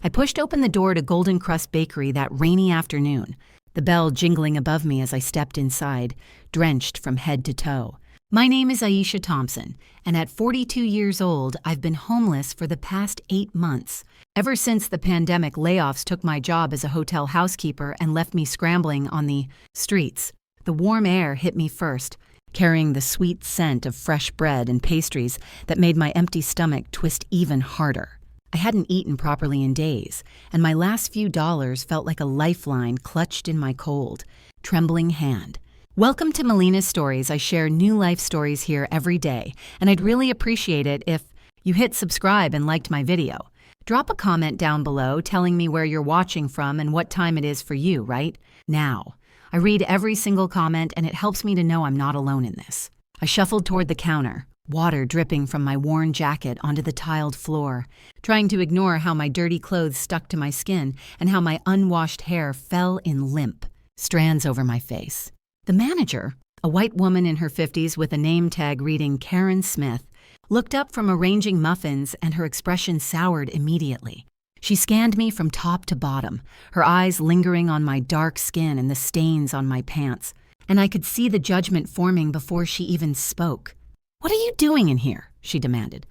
I pushed open the door to Golden Crust Bakery that rainy afternoon, the bell jingling above me as I stepped inside, drenched from head to toe. My name is Aisha Thompson, and at 42 years old, I've been homeless for the past 8 months. Ever since the pandemic layoffs took my job as a hotel housekeeper and left me scrambling on the streets. The warm air hit me first, carrying the sweet scent of fresh bread and pastries that made my empty stomach twist even harder. I hadn't eaten properly in days, and my last few dollars felt like a lifeline clutched in my cold, trembling hand. Welcome to Melina's Stories. I share new life stories here every day, and I'd really appreciate it if you hit subscribe and liked my video. Drop a comment down below telling me where you're watching from and what time it is for you right now. I read every single comment, and it helps me to know I'm not alone in this. I shuffled toward the counter, water dripping from my worn jacket onto the tiled floor, trying to ignore how my dirty clothes stuck to my skin and how my unwashed hair fell in limp strands over my face. The manager, a white woman in her 50s with a name tag reading Karen Smith, looked up from arranging muffins, and her expression soured immediately. She scanned me from top to bottom, her eyes lingering on my dark skin and the stains on my pants, and I could see the judgment forming before she even spoke. "What are you doing in here?" she demanded,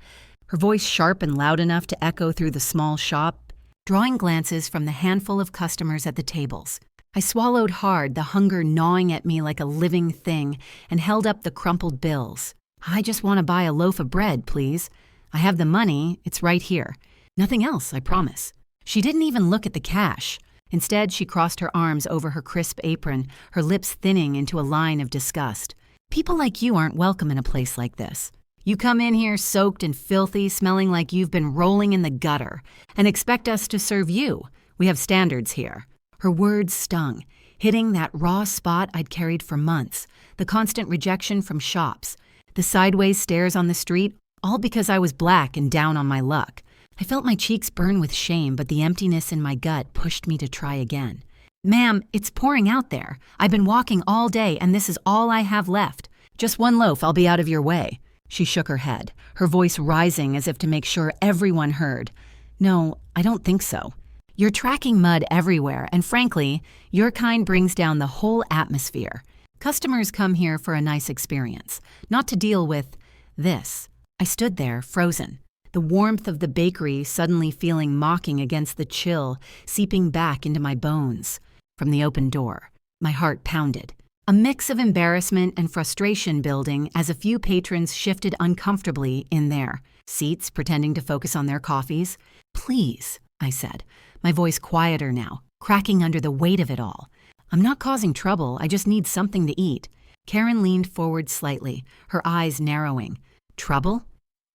her voice sharp and loud enough to echo through the small shop, drawing glances from the handful of customers at the tables. I swallowed hard, the hunger gnawing at me like a living thing, and held up the crumpled bills. "I just want to buy a loaf of bread, please. I have the money, it's right here. Nothing else, I promise." She didn't even look at the cash. Instead, she crossed her arms over her crisp apron, her lips thinning into a line of disgust. "People like you aren't welcome in a place like this. You come in here soaked and filthy, smelling like you've been rolling in the gutter, and expect us to serve you. We have standards here." Her words stung, hitting that raw spot I'd carried for months, the constant rejection from shops, the sideways stares on the street, all because I was black and down on my luck. I felt my cheeks burn with shame, but the emptiness in my gut pushed me to try again. "Ma'am, it's pouring out there. I've been walking all day, and this is all I have left. Just one loaf, I'll be out of your way." She shook her head, her voice rising as if to make sure everyone heard. "No, I don't think so. You're tracking mud everywhere, and frankly, your kind brings down the whole atmosphere. Customers come here for a nice experience, not to deal with this." I stood there, frozen, the warmth of the bakery suddenly feeling mocking against the chill seeping back into my bones. From the open door, my heart pounded, a mix of embarrassment and frustration building as a few patrons shifted uncomfortably in their seats, pretending to focus on their coffees. "Please," I said, my voice quieter now, cracking under the weight of it all. "I'm not causing trouble, I just need something to eat." Karen leaned forward slightly, her eyes narrowing. "Trouble?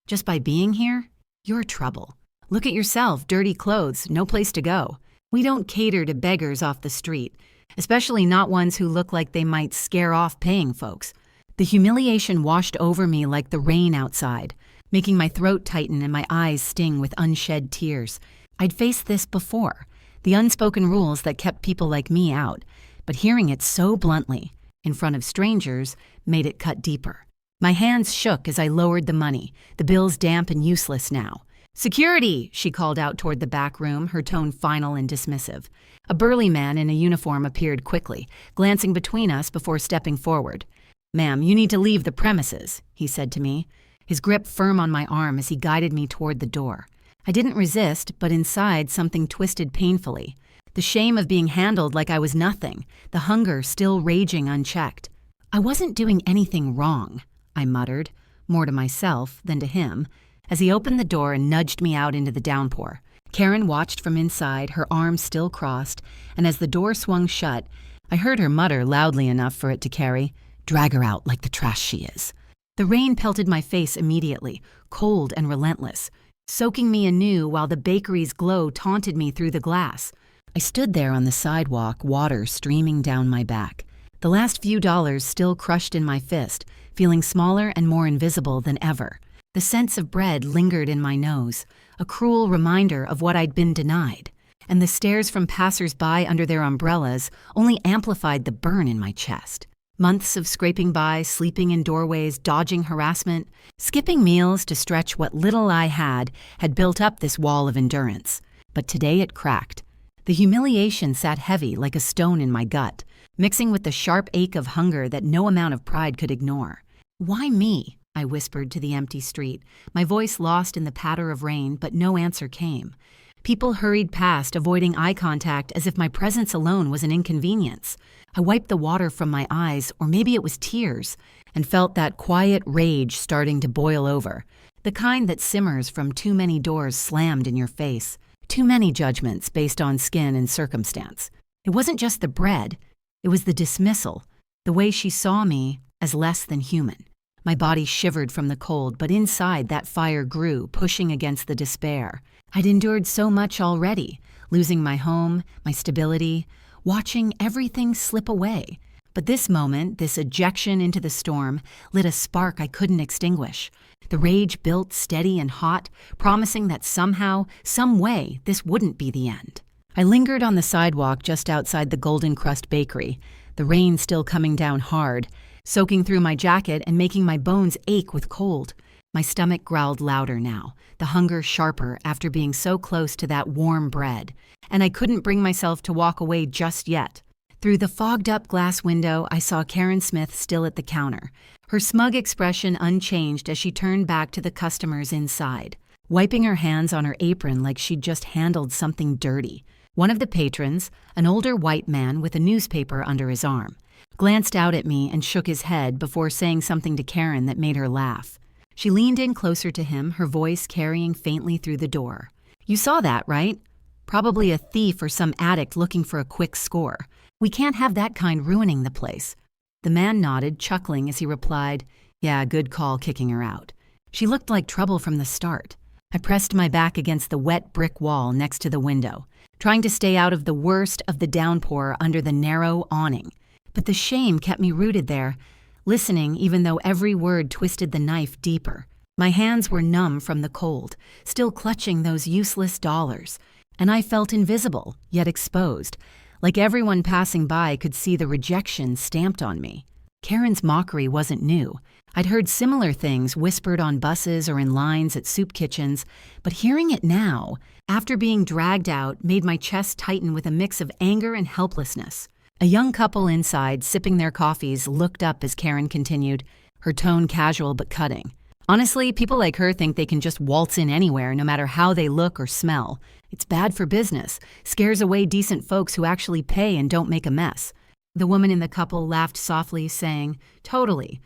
Just by being here? You're trouble. Look at yourself, dirty clothes, no place to go. We don't cater to beggars off the street, especially not ones who look like they might scare off paying folks." The humiliation washed over me like the rain outside, making my throat tighten and my eyes sting with unshed tears. I'd faced this before, the unspoken rules that kept people like me out, but hearing it so bluntly, in front of strangers, made it cut deeper. My hands shook as I lowered the money, the bills damp and useless now. "Security!" she called out toward the back room, her tone final and dismissive. A burly man in a uniform appeared quickly, glancing between us before stepping forward. "Ma'am, you need to leave the premises," he said to me, his grip firm on my arm as he guided me toward the door. I didn't resist, but inside something twisted painfully. The shame of being handled like I was nothing, the hunger still raging unchecked. "I wasn't doing anything wrong," I muttered, more to myself than to him, as he opened the door and nudged me out into the downpour. Karen watched from inside, her arms still crossed, and as the door swung shut, I heard her mutter loudly enough for it to carry, "Drag her out like the trash she is." The rain pelted my face immediately, cold and relentless, soaking me anew while the bakery's glow taunted me through the glass. I stood there on the sidewalk, water streaming down my back, the last few dollars still crushed in my fist, feeling smaller and more invisible than ever. The sense of bread lingered in my nose, a cruel reminder of what I'd been denied, and the stares from passers-by under their umbrellas only amplified the burn in my chest. Months of scraping by, sleeping in doorways, dodging harassment, skipping meals to stretch what little I had built up this wall of endurance. but today it cracked. The humiliation sat heavy like a stone in my gut, mixing with the sharp ache of hunger that no amount of pride could ignore. "Why me?" I whispered to the empty street, my voice lost in the patter of rain, but no answer came. People hurried past, avoiding eye contact as if my presence alone was an inconvenience. I wiped the water from my eyes, or maybe it was tears, and felt that quiet rage starting to boil over, the kind that simmers from too many doors slammed in your face, too many judgments based on skin and circumstance. It wasn't just the bread, it was the dismissal, the way she saw me as less than human. My body shivered from the cold, but inside that fire grew, pushing against the despair. I'd endured so much already, losing my home, my stability, watching everything slip away. But this moment, this ejection into the storm, lit a spark I couldn't extinguish. The rage built steady and hot, promising that somehow, some way, this wouldn't be the end. I lingered on the sidewalk just outside the Golden Crust Bakery, the rain still coming down hard, soaking through my jacket and making my bones ache with cold. My stomach growled louder now, the hunger sharper after being so close to that warm bread, and I couldn't bring myself to walk away just yet. Through the fogged-up glass window, I saw Karen Smith still at the counter, her smug expression unchanged as she turned back to the customers inside, wiping her hands on her apron like she'd just handled something dirty. One of the patrons, an older white man with a newspaper under his arm, glanced out at me and shook his head before saying something to Karen that made her laugh. She leaned in closer to him, her voice carrying faintly through the door. "You saw that, right? Probably a thief or some addict looking for a quick score. We can't have that kind ruining the place." The man nodded, chuckling as he replied, "Yeah, good call kicking her out. She looked like trouble from the start." I pressed my back against the wet brick wall next to the window, trying to stay out of the worst of the downpour under the narrow awning. But the shame kept me rooted there, listening even though every word twisted the knife deeper. My hands were numb from the cold, still clutching those useless dollars, and I felt invisible, yet exposed, like everyone passing by could see the rejection stamped on me. Karen's mockery wasn't new. I'd heard similar things whispered on buses or in lines at soup kitchens, but hearing it now, after being dragged out, made my chest tighten with a mix of anger and helplessness. A young couple inside, sipping their coffees, looked up as Karen continued, her tone casual but cutting. "Honestly, people like her think they can just waltz in anywhere, no matter how they look or smell. It's bad for business, scares away decent folks who actually pay and don't make a mess." The woman in the couple laughed softly, saying, "Totally.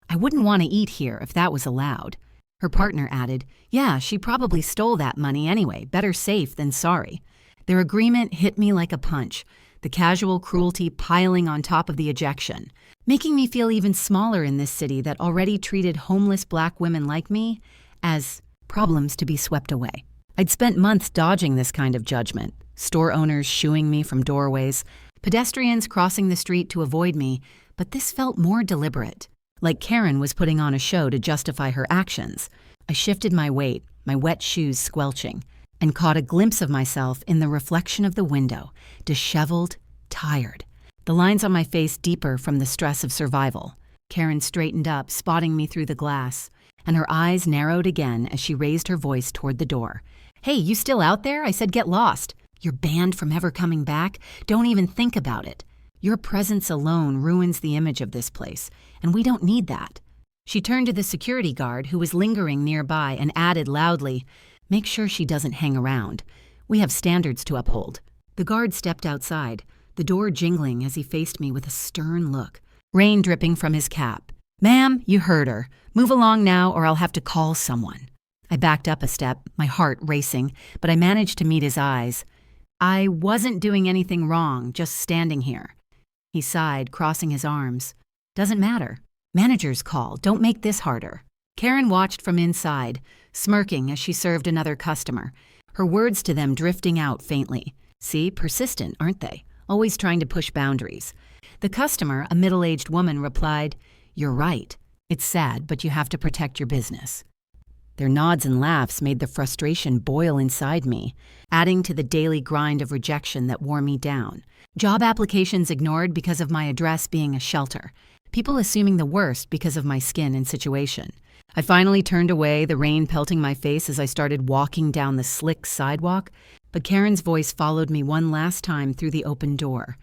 I wouldn't want to eat here if that was allowed." Her partner added, "Yeah, she probably stole that money anyway, better safe than sorry." Their agreement hit me like a punch, the casual cruelty piling on top of the ejection, making me feel even smaller in this city that already treated homeless black women like me as problems to be swept away. I'd spent months dodging this kind of judgment, store owners shooing me from doorways, pedestrians crossing the street to avoid me, but this felt more deliberate, like Karen was putting on a show to justify her actions. I shifted my weight, my wet shoes squelching, and caught a glimpse of myself in the reflection of the window, disheveled, tired, the lines on my face deeper from the stress of survival. Karen straightened up, spotting me through the glass, and her eyes narrowed again as she raised her voice toward the door. "Hey, you still out there? I said get lost. You're banned from ever coming back. Don't even think about it. Your presence alone ruins the image of this place, and we don't need that." She turned to the security guard who was lingering nearby and added loudly, "Make sure she doesn't hang around. We have standards to uphold." The guard stepped outside, the door jingling as he faced me with a stern look, rain dripping from his cap. "Ma'am, you heard her. Move along now or I'll have to call someone." I backed up a step, my heart racing, but I managed to meet his eyes. "I wasn't doing anything wrong, just standing here." He sighed, crossing his arms. "Doesn't matter. Manager's call. Don't make this harder." Karen watched from inside, smirking as she served another customer, her words to them drifting out faintly. See, persistent, aren't they? Always trying to push boundaries. The customer, a middle-aged woman, replied, "You're right. It's sad, but you have to protect your business." Their nods and laughs made the frustration boil inside me, adding to the daily grind of rejection that wore me down. Job applications ignored because of my address being a shelter. People assuming the worst because of my skin and situation. I finally turned away, the rain pelting my face as I started walking down the slick sidewalk, But Karen's voice followed me one last time through the open door.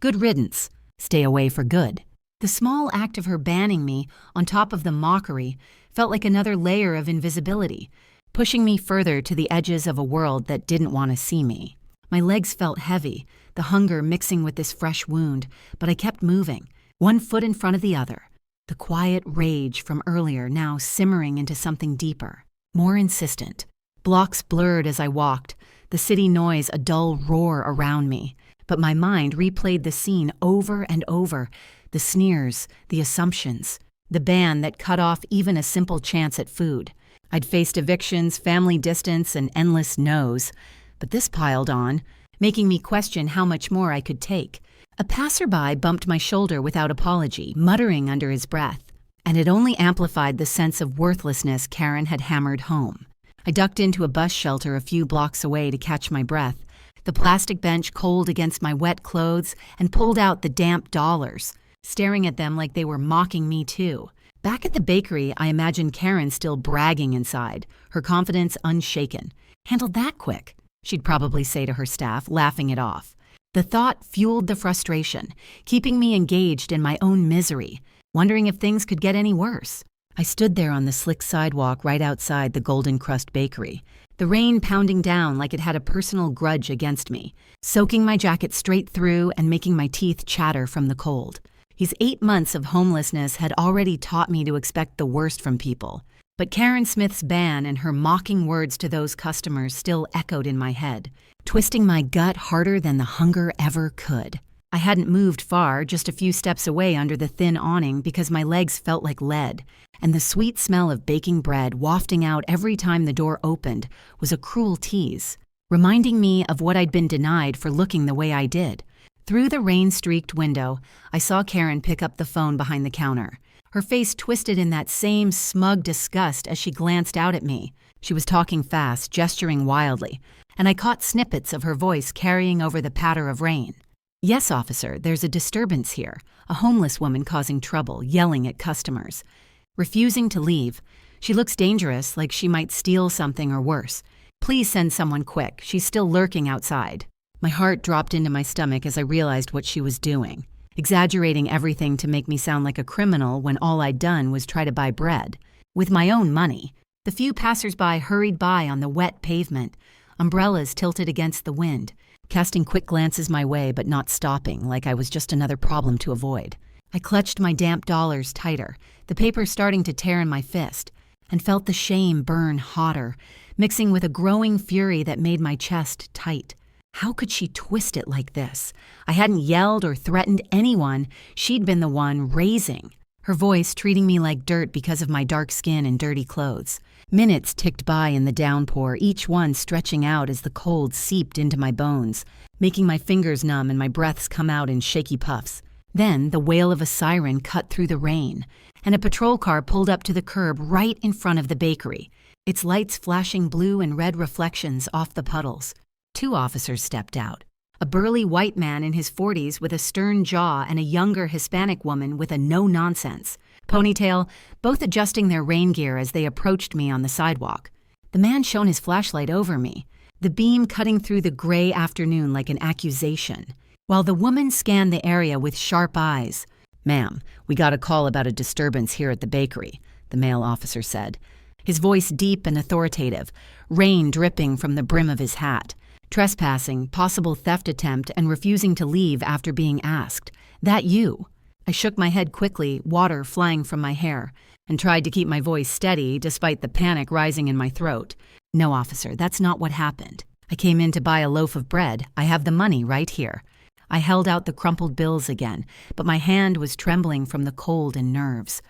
Good riddance. Stay away for good. The small act of her banning me, on top of the mockery, felt like another layer of invisibility, pushing me further to the edges of a world that didn't want to see me. My legs felt heavy, the hunger mixing with this fresh wound, but I kept moving, one foot in front of the other. The quiet rage from earlier now simmering into something deeper, more insistent. Blocks blurred as I walked, the city noise a dull roar around me. But my mind replayed the scene over and over, the sneers, the assumptions, the ban that cut off even a simple chance at food. I'd faced evictions, family distance, and endless no's, but this piled on, making me question how much more I could take. A passerby bumped my shoulder without apology, muttering under his breath, and it only amplified the sense of worthlessness Karen had hammered home. I ducked into a bus shelter a few blocks away to catch my breath, the plastic bench cold against my wet clothes, and pulled out the damp dollars, staring at them like they were mocking me too. Back at the bakery, I imagined Karen still bragging inside, her confidence unshaken. Handled that quick, she'd probably say to her staff, laughing it off. The thought fueled the frustration, keeping me engaged in my own misery, wondering if things could get any worse. I stood there on the slick sidewalk right outside the Golden Crust Bakery, the rain pounding down like it had a personal grudge against me, soaking my jacket straight through and making my teeth chatter from the cold. These 8 months of homelessness had already taught me to expect the worst from people. But Karen Smith's ban and her mocking words to those customers still echoed in my head, twisting my gut harder than the hunger ever could. I hadn't moved far, just a few steps away under the thin awning because my legs felt like lead, and the sweet smell of baking bread wafting out every time the door opened was a cruel tease, reminding me of what I'd been denied for looking the way I did. Through the rain-streaked window, I saw Karen pick up the phone behind the counter, her face twisted in that same smug disgust as she glanced out at me. She was talking fast, gesturing wildly, and I caught snippets of her voice carrying over the patter of rain. Yes, officer, there's a disturbance here. A homeless woman causing trouble, yelling at customers. Refusing to leave. She looks dangerous, like she might steal something or worse. Please send someone quick. She's still lurking outside. My heart dropped into my stomach as I realized what she was doing, exaggerating everything to make me sound like a criminal when all I'd done was try to buy bread. With my own money. The few passersby hurried by on the wet pavement, umbrellas tilted against the wind, casting quick glances my way but not stopping, like I was just another problem to avoid. I clutched my damp dollars tighter, the paper starting to tear in my fist, and felt the shame burn hotter, mixing with a growing fury that made my chest tight. How could she twist it like this? I hadn't yelled or threatened anyone. She'd been the one raising. Her voice treating me like dirt because of my dark skin and dirty clothes. Minutes ticked by in the downpour, each one stretching out as the cold seeped into my bones, making my fingers numb and my breaths come out in shaky puffs. Then the wail of a siren cut through the rain, and a patrol car pulled up to the curb right in front of the bakery, its lights flashing blue and red reflections off the puddles. 2 officers stepped out. A burly white man in his 40s with a stern jaw and a younger Hispanic woman with a no-nonsense ponytail, both adjusting their rain gear as they approached me on the sidewalk. The man shone his flashlight over me, the beam cutting through the gray afternoon like an accusation, while the woman scanned the area with sharp eyes. "Ma'am, we got a call about a disturbance here at the bakery," the male officer said, his voice deep and authoritative, rain dripping from the brim of his hat. Trespassing, possible theft attempt, and refusing to leave after being asked. "That you?" I shook my head quickly, water flying from my hair, and tried to keep my voice steady despite the panic rising in my throat. "No, officer, that's not what happened. I came in to buy a loaf of bread. I have the money right here." I held out the crumpled bills again, but my hand was trembling from the cold and nerves.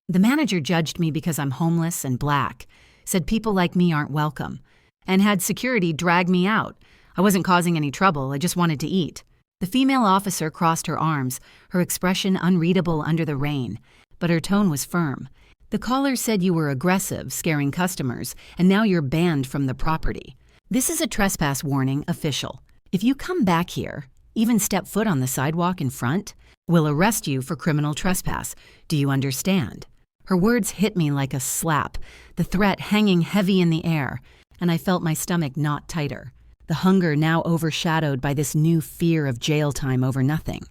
The manager judged me because I'm homeless and black, said people like me aren't welcome, and had security drag me out. I wasn't causing any trouble, I just wanted to eat. The female officer crossed her arms, her expression unreadable under the rain, but her tone was firm. "The caller said you were aggressive, scaring customers, and now you're banned from the property. This is a trespass warning, official. If you come back here, even step foot on the sidewalk in front, we'll arrest you for criminal trespass. Do you understand?" Her words hit me like a slap, the threat hanging heavy in the air, and I felt my stomach knot tighter. the hunger now overshadowed by this new fear of jail time over nothing.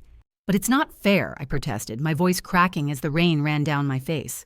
"But it's not fair," I protested, my voice cracking as the rain ran down my face.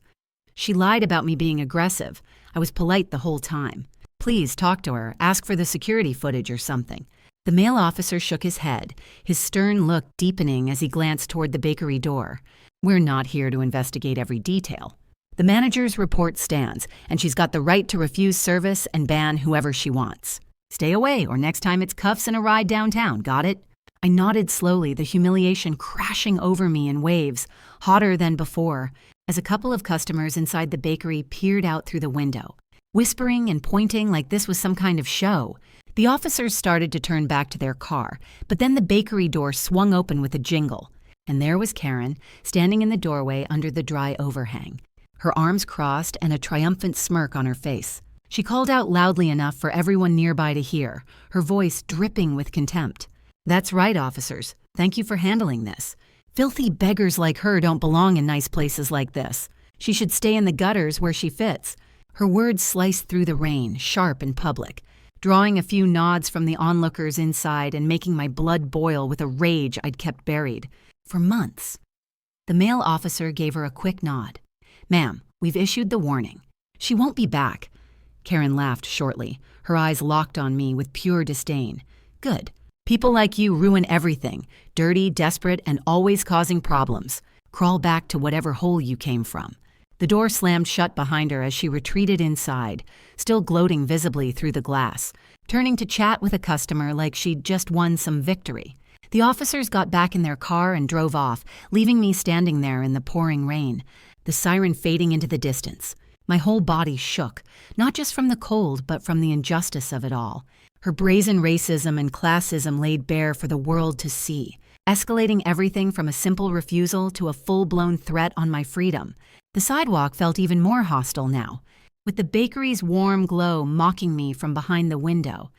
"She lied about me being aggressive. I was polite the whole time. Please talk to her, ask for the security footage or something." The male officer shook his head, his stern look deepening as he glanced toward the bakery door. "We're not here to investigate every detail. The manager's report stands, and she's got the right to refuse service and ban whoever she wants. Stay away, or next time it's cuffs and a ride downtown, got it?" I nodded slowly, the humiliation crashing over me in waves, hotter than before, as a couple of customers inside the bakery peered out through the window, whispering and pointing like this was some kind of show. The officers started to turn back to their car, but then the bakery door swung open with a jingle, and there was Karen, standing in the doorway under the dry overhang, her arms crossed and a triumphant smirk on her face. She called out loudly enough for everyone nearby to hear, her voice dripping with contempt. "That's right, officers. Thank you for handling this. Filthy beggars like her don't belong in nice places like this. She should stay in the gutters where she fits." Her words sliced through the rain, sharp and public, drawing a few nods from the onlookers inside and making my blood boil with a rage I'd kept buried for months. The male officer gave her a quick nod. "Ma'am, we've issued the warning. She won't be back." Karen laughed shortly, her eyes locked on me with pure disdain. "Good. People like you ruin everything, dirty, desperate, and always causing problems. Crawl back to whatever hole you came from." The door slammed shut behind her as she retreated inside, still gloating visibly through the glass, turning to chat with a customer like she'd just won some victory. The officers got back in their car and drove off, leaving me standing there in the pouring rain, the siren fading into the distance. My whole body shook, not just from the cold, but from the injustice of it all. Her brazen racism and classism laid bare for the world to see, escalating everything from a simple refusal to a full-blown threat on my freedom. The sidewalk felt even more hostile now, with the bakery's warm glow mocking me from behind the window,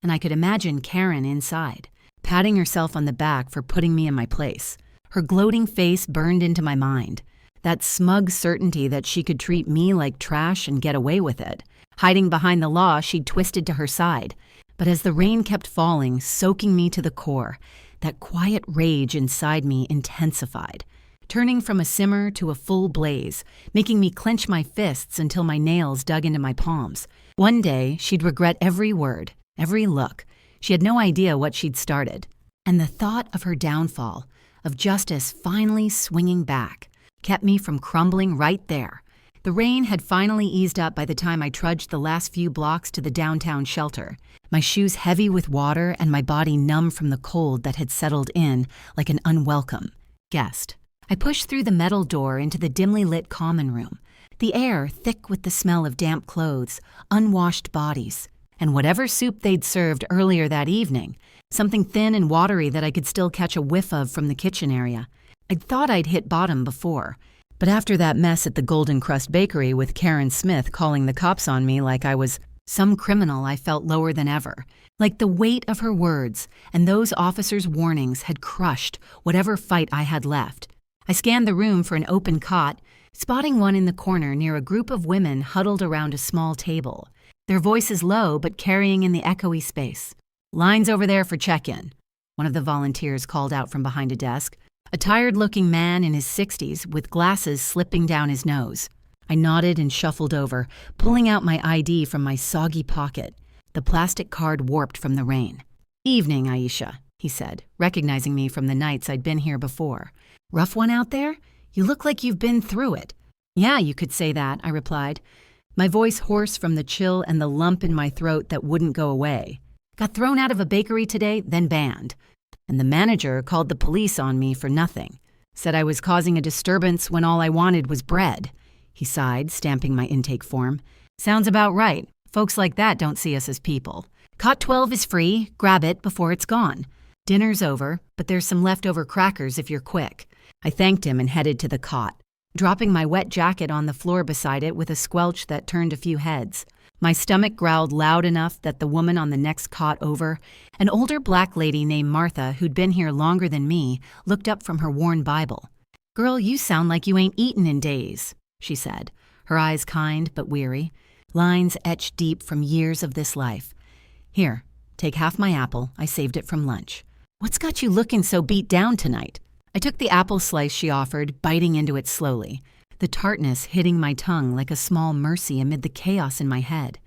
and I could imagine Karen inside, patting herself on the back for putting me in my place. Her gloating face burned into my mind, that smug certainty that she could treat me like trash and get away with it. Hiding behind the law, she'd twisted to her side. But as the rain kept falling, soaking me to the core, that quiet rage inside me intensified, turning from a simmer to a full blaze, making me clench my fists until my nails dug into my palms. One day, she'd regret every word, every look. She had no idea what she'd started. And the thought of her downfall, of justice finally swinging back, kept me from crumbling right there. The rain had finally eased up by the time I trudged the last few blocks to the downtown shelter, my shoes heavy with water and my body numb from the cold that had settled in like an unwelcome guest. I pushed through the metal door into the dimly lit common room, the air thick with the smell of damp clothes, unwashed bodies, and whatever soup they'd served earlier that evening, something thin and watery that I could still catch a whiff of from the kitchen area. I'd thought I'd hit bottom before, but after that mess at the Golden Crust Bakery with Karen Smith calling the cops on me like I was some criminal, I felt lower than ever. Like the weight of her words and those officers' warnings had crushed whatever fight I had left. I scanned the room for an open cot, spotting one in the corner near a group of women huddled around a small table, their voices low but carrying in the echoey space. "Lines over there for check-in," one of the volunteers called out from behind a desk, a tired-looking man in his 60s with glasses slipping down his nose. I nodded and shuffled over, pulling out my ID from my soggy pocket, the plastic card warped from the rain. "Evening, Aisha," he said, recognizing me from the nights I'd been here before. "Rough one out there? You look like you've been through it." "Yeah, you could say that," I replied, my voice hoarse from the chill and the lump in my throat that wouldn't go away. "Got thrown out of a bakery today, then banned. And the manager called the police on me for nothing. Said I was causing a disturbance when all I wanted was bread." He sighed, stamping my intake form. "Sounds about right. Folks like that don't see us as people. Cot 12 is free. Grab it before it's gone. Dinner's over, but there's some leftover crackers if you're quick." I thanked him and headed to the cot, dropping my wet jacket on the floor beside it with a squelch that turned a few heads. My stomach growled loud enough that the woman on the next cot over, an older black lady named Martha who'd been here longer than me, looked up from her worn Bible. "Girl, you sound like you ain't eaten in days," she said, her eyes kind but weary, lines etched deep from years of this life. "Here, Take half my apple. I saved it from lunch. What's got you looking so beat down tonight? I took the apple slice she offered, biting into it slowly, the tartness hitting my tongue like a small mercy amid the chaos in my head.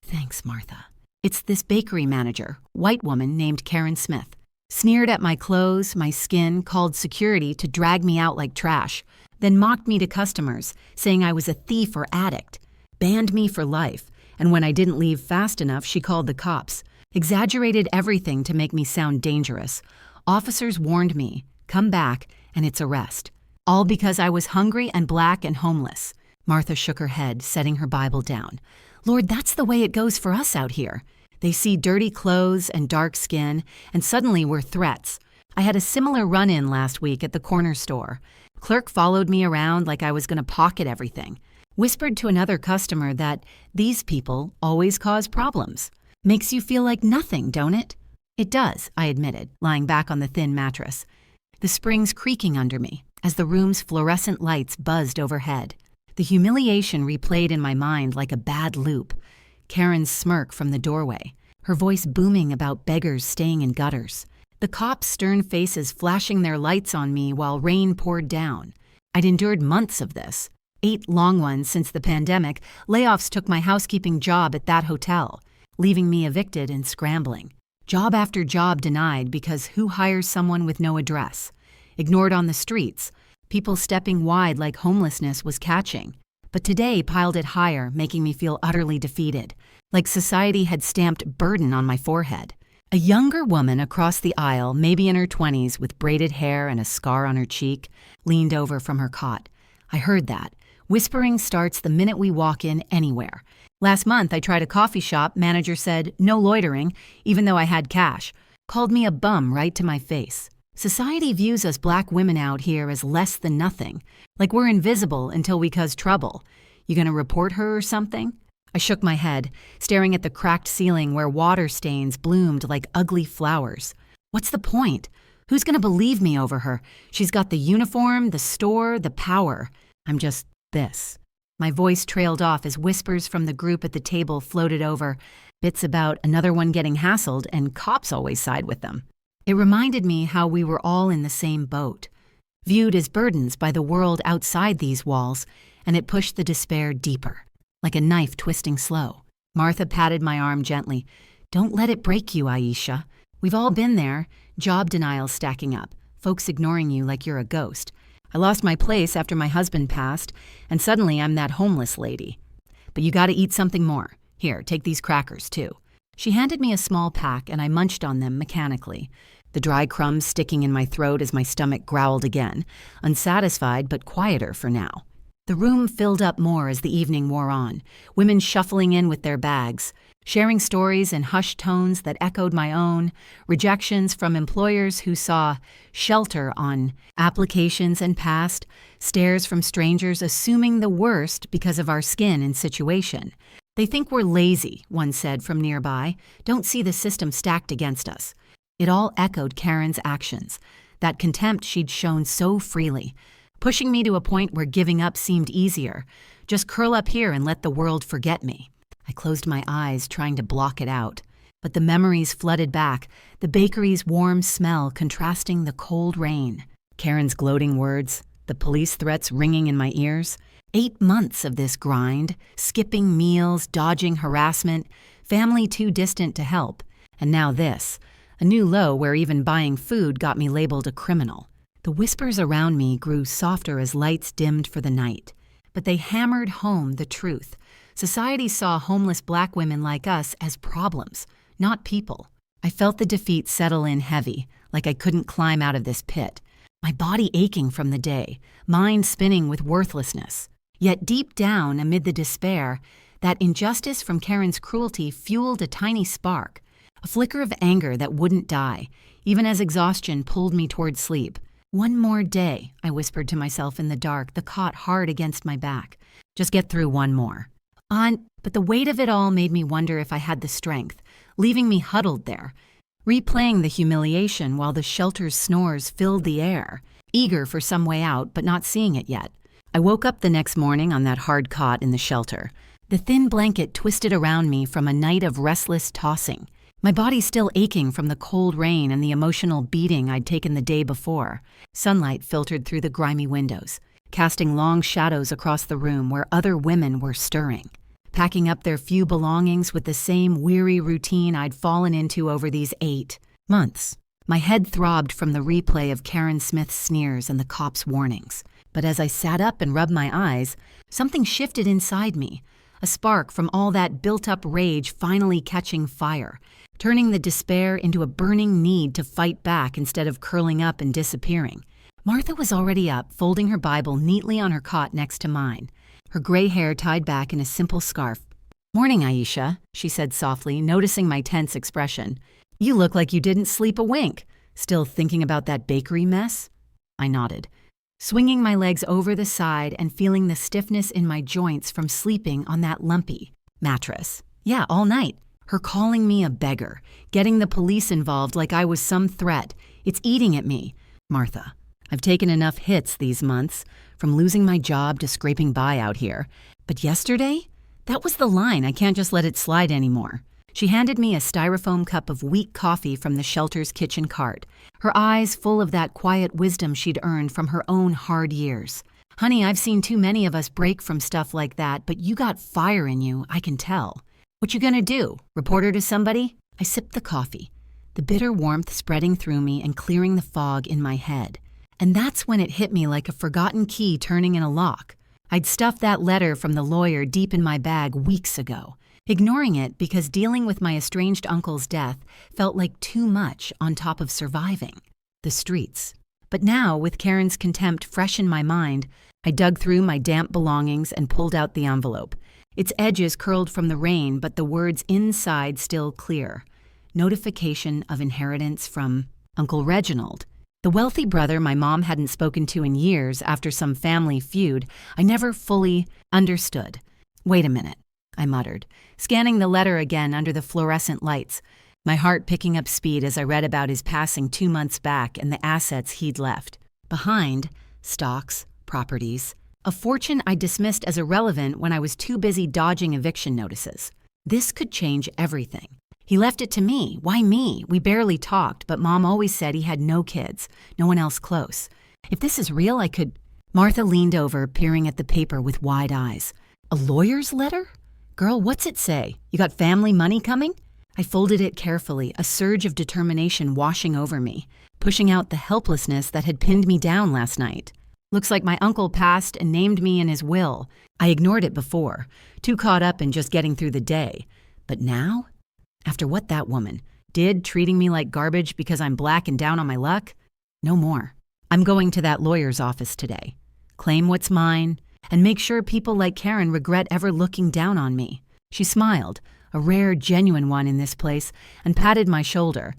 Thanks, Martha. It's this bakery manager, white woman named Karen Smith. Sneered at my clothes, my skin, called security to drag me out like trash, then mocked me to customers, saying I was a thief or addict, banned me for life, and when I didn't leave fast enough, she called the cops. Exaggerated everything to make me sound dangerous. Officers warned me, come back, and it's arrest. All because I was hungry and black and homeless. Martha shook her head, setting her Bible down. Lord, that's the way it goes for us out here. They see dirty clothes and dark skin, and suddenly we're threats. I had a similar run-in last week at the corner store. Clerk followed me around like I was going to pocket everything. Whispered to another customer that these people always cause problems. Makes you feel like nothing, don't it? It does, I admitted, lying back on the thin mattress. The springs creaking under me as the room's fluorescent lights buzzed overhead. The humiliation replayed in my mind like a bad loop. Karen's smirk from the doorway, her voice booming about beggars staying in gutters. The cops' stern faces flashing their lights on me while rain poured down. I'd endured months of this. 8 long ones since the pandemic. Layoffs took my housekeeping job at that hotel, leaving me evicted and scrambling. Job after job denied because who hires someone with no address? Ignored on the streets. People stepping wide like homelessness was catching. But today piled it higher, making me feel utterly defeated, like society had stamped burden on my forehead. A younger woman across the aisle, maybe in her 20s, with braided hair and a scar on her cheek, leaned over from her cot. I heard that. Whispering starts the minute we walk in anywhere. Last month, I tried a coffee shop. Manager said, no loitering, even though I had cash. Called me a bum right to my face. Society views us black women out here as less than nothing, like we're invisible until we cause trouble. You gonna report her or something? I shook my head, staring at the cracked ceiling where water stains bloomed like ugly flowers. What's the point? Who's gonna believe me over her? She's got the uniform, the store, the power. I'm just this. My voice trailed off as whispers from the group at the table floated over, bits about another one getting hassled and cops always side with them. It reminded me how we were all in the same boat, viewed as burdens by the world outside these walls, and it pushed the despair deeper, like a knife twisting slow. Martha patted my arm gently. Don't let it break you, Aisha. We've all been there, job denial stacking up, folks ignoring you like you're a ghost. I lost my place after my husband passed, and suddenly I'm that homeless lady. But you gotta eat something more. Here, take these crackers, too. She handed me a small pack, and I munched on them mechanically, the dry crumbs sticking in my throat as my stomach growled again, unsatisfied but quieter for now. The room filled up more as the evening wore on, women shuffling in with their bags, sharing stories in hushed tones that echoed my own, rejections from employers who saw shelter on applications and passed, stares from strangers assuming the worst because of our skin and situation. They think we're lazy, one said from nearby, don't see the system stacked against us. It all echoed Karen's actions, that contempt she'd shown so freely, pushing me to a point where giving up seemed easier. Just curl up here and let the world forget me. I closed my eyes, trying to block it out. But the memories flooded back, the bakery's warm smell contrasting the cold rain. Karen's gloating words, the police threats ringing in my ears. 8 months of this grind, skipping meals, dodging harassment, family too distant to help. And now this, a new low where even buying food got me labeled a criminal. The whispers around me grew softer as lights dimmed for the night. But they hammered home the truth. Society saw homeless black women like us as problems, not people. I felt the defeat settle in heavy, like I couldn't climb out of this pit. My body aching from the day, mind spinning with worthlessness. Yet deep down, amid the despair, that injustice from Karen's cruelty fueled a tiny spark, a flicker of anger that wouldn't die, even as exhaustion pulled me toward sleep. One more day, I whispered to myself in the dark, the cot hard against my back. Just get through one more. But the weight of it all made me wonder if I had the strength, leaving me huddled there, replaying the humiliation while the shelter's snores filled the air, eager for some way out but not seeing it yet. I woke up the next morning on that hard cot in the shelter, the thin blanket twisted around me from a night of restless tossing. my body still aching from the cold rain and the emotional beating I'd taken the day before. Sunlight filtered through the grimy windows, casting long shadows across the room where other women were stirring, packing up their few belongings with the same weary routine I'd fallen into over these 8 months. My head throbbed from the replay of Karen Smith's sneers and the cops' warnings. But as I sat up and rubbed my eyes, something shifted inside me, a spark from all that built-up rage finally catching fire, turning the despair into a burning need to fight back instead of curling up and disappearing. Martha was already up, folding her Bible neatly on her cot next to mine, her gray hair tied back in a simple scarf. "Morning, Aisha," she said softly, noticing my tense expression. "You look like you didn't sleep a wink. Still thinking about that bakery mess?" I nodded, swinging my legs over the side and feeling the stiffness in my joints from sleeping on that lumpy mattress. "Yeah, all night. Her calling me a beggar, getting the police involved like I was some threat. It's eating at me. Martha, I've taken enough hits these months, from losing my job to scraping by out here. But yesterday? That was the line. I can't just let it slide anymore." She handed me a styrofoam cup of weak coffee from the shelter's kitchen cart, her eyes full of that quiet wisdom she'd earned from her own hard years. "Honey, I've seen too many of us break from stuff like that, but you got fire in you, I can tell. What you gonna do? Report her to somebody?" I sipped the coffee, the bitter warmth spreading through me and clearing the fog in my head. And that's when it hit me like a forgotten key turning in a lock. I'd stuffed that letter from the lawyer deep in my bag weeks ago, ignoring it because dealing with my estranged uncle's death felt like too much on top of surviving the streets. But now, with Karen's contempt fresh in my mind, I dug through my damp belongings and pulled out the envelope. Its edges curled from the rain, but the words inside still clear. Notification of inheritance from Uncle Reginald. The wealthy brother my mom hadn't spoken to in years after some family feud I never fully understood. "Wait a minute," I muttered, scanning the letter again under the fluorescent lights, my heart picking up speed as I read about his passing 2 months back and the assets he'd left behind: stocks, properties, a fortune I dismissed as irrelevant when I was too busy dodging eviction notices. This could change everything. He left it to me. Why me? We barely talked, but Mom always said he had no kids, no one else close. If this is real, I could... Martha leaned over, peering at the paper with wide eyes. "A lawyer's letter? Girl, what's it say? You got family money coming?" I folded it carefully, a surge of determination washing over me, pushing out the helplessness that had pinned me down last night. "Looks like my uncle passed and named me in his will." I ignored it before, too caught up in just getting through the day. But now? After what that woman did, treating me like garbage because I'm black and down on my luck? No more. I'm going to that lawyer's office today. Claim what's mine, and make sure people like Karen regret ever looking down on me. She smiled, a rare, genuine one in this place, and patted my shoulder.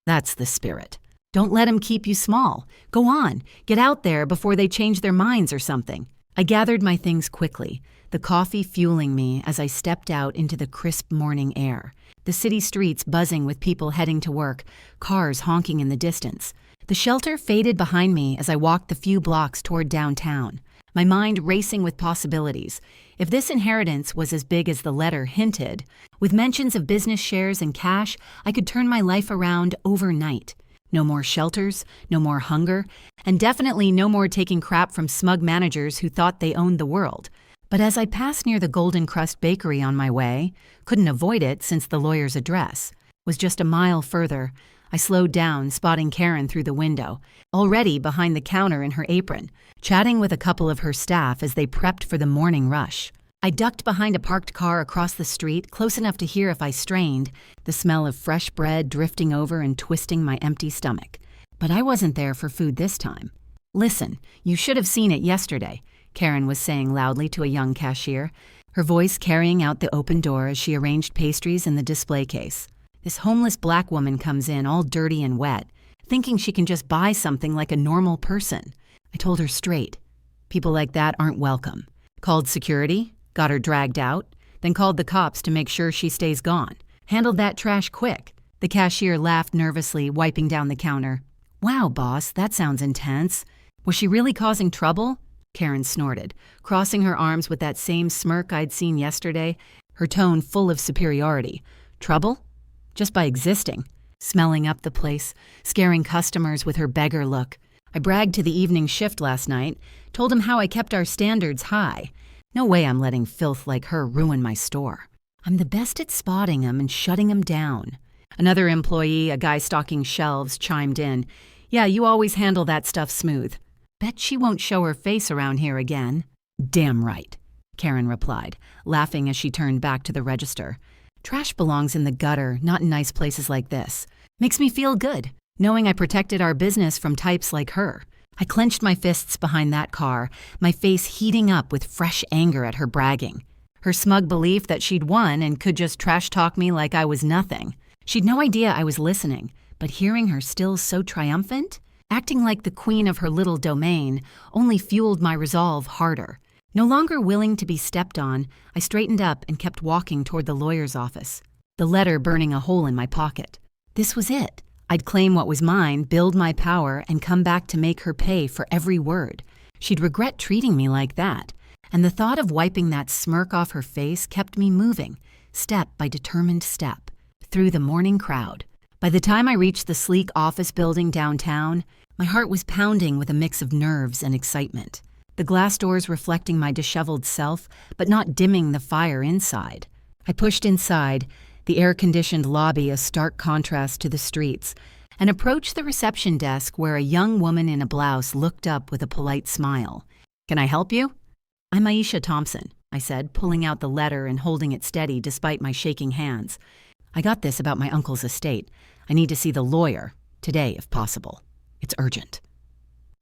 "That's the spirit. Don't let 'em keep you small. Go on, get out there before they change their minds or something." I gathered my things quickly, the coffee fueling me as I stepped out into the crisp morning air, the city streets buzzing with people heading to work, cars honking in the distance. The shelter faded behind me as I walked the few blocks toward downtown, my mind racing with possibilities. If this inheritance was as big as the letter hinted, with mentions of business shares and cash, I could turn my life around overnight. No more shelters, no more hunger, and definitely no more taking crap from smug managers who thought they owned the world. But as I passed near the Golden Crust Bakery on my way, couldn't avoid it since the lawyer's address was just a mile further, I slowed down, spotting Karen through the window, already behind the counter in her apron, chatting with a couple of her staff as they prepped for the morning rush. I ducked behind a parked car across the street, close enough to hear if I strained, the smell of fresh bread drifting over and twisting my empty stomach. But I wasn't there for food this time. "Listen, you should have seen it yesterday," Karen was saying loudly to a young cashier, her voice carrying out the open door as she arranged pastries in the display case. "This homeless black woman comes in all dirty and wet, thinking she can just buy something like a normal person." I told her straight. People like that aren't welcome. Called security, got her dragged out, then called the cops to make sure she stays gone. Handled that trash quick. The cashier laughed nervously, wiping down the counter. "Wow, boss, that sounds intense. Was she really causing trouble?" Karen snorted, crossing her arms with that same smirk I'd seen yesterday, her tone full of superiority. "Trouble? just by existing, smelling up the place, scaring customers with her beggar look. I bragged to the evening shift last night, told him how I kept our standards high. No way I'm letting filth like her ruin my store. I'm the best at spotting 'em and shutting 'em down. Another employee, a guy stocking shelves, chimed in. Yeah, you always handle that stuff smooth. Bet she won't show her face around here again. Damn right, Karen replied, laughing as she turned back to the register. Trash belongs in the gutter, not in nice places like this. Makes me feel good, knowing I protected our business from types like her. I clenched my fists behind that car, my face heating up with fresh anger at her bragging. Her smug belief that she'd won and could just trash talk me like I was nothing. She'd no idea I was listening, but hearing her still so triumphant, acting like the queen of her little domain, only fueled my resolve harder. No longer willing to be stepped on, I straightened up and kept walking toward the lawyer's office, the letter burning a hole in my pocket. This was it. I'd claim what was mine, build my power, and come back to make her pay for every word. She'd regret treating me like that, and the thought of wiping that smirk off her face kept me moving, step by determined step, through the morning crowd. By the time I reached the sleek office building downtown, my heart was pounding with a mix of nerves and excitement. The glass doors reflecting my disheveled self, but not dimming the fire inside. I pushed inside, the air-conditioned lobby a stark contrast to the streets, and approached the reception desk where a young woman in a blouse looked up with a polite smile. Can I help you? I'm Aisha Thompson, I said, pulling out the letter and holding it steady despite my shaking hands. I got this about my uncle's estate. I need to see the lawyer, today if possible. It's urgent.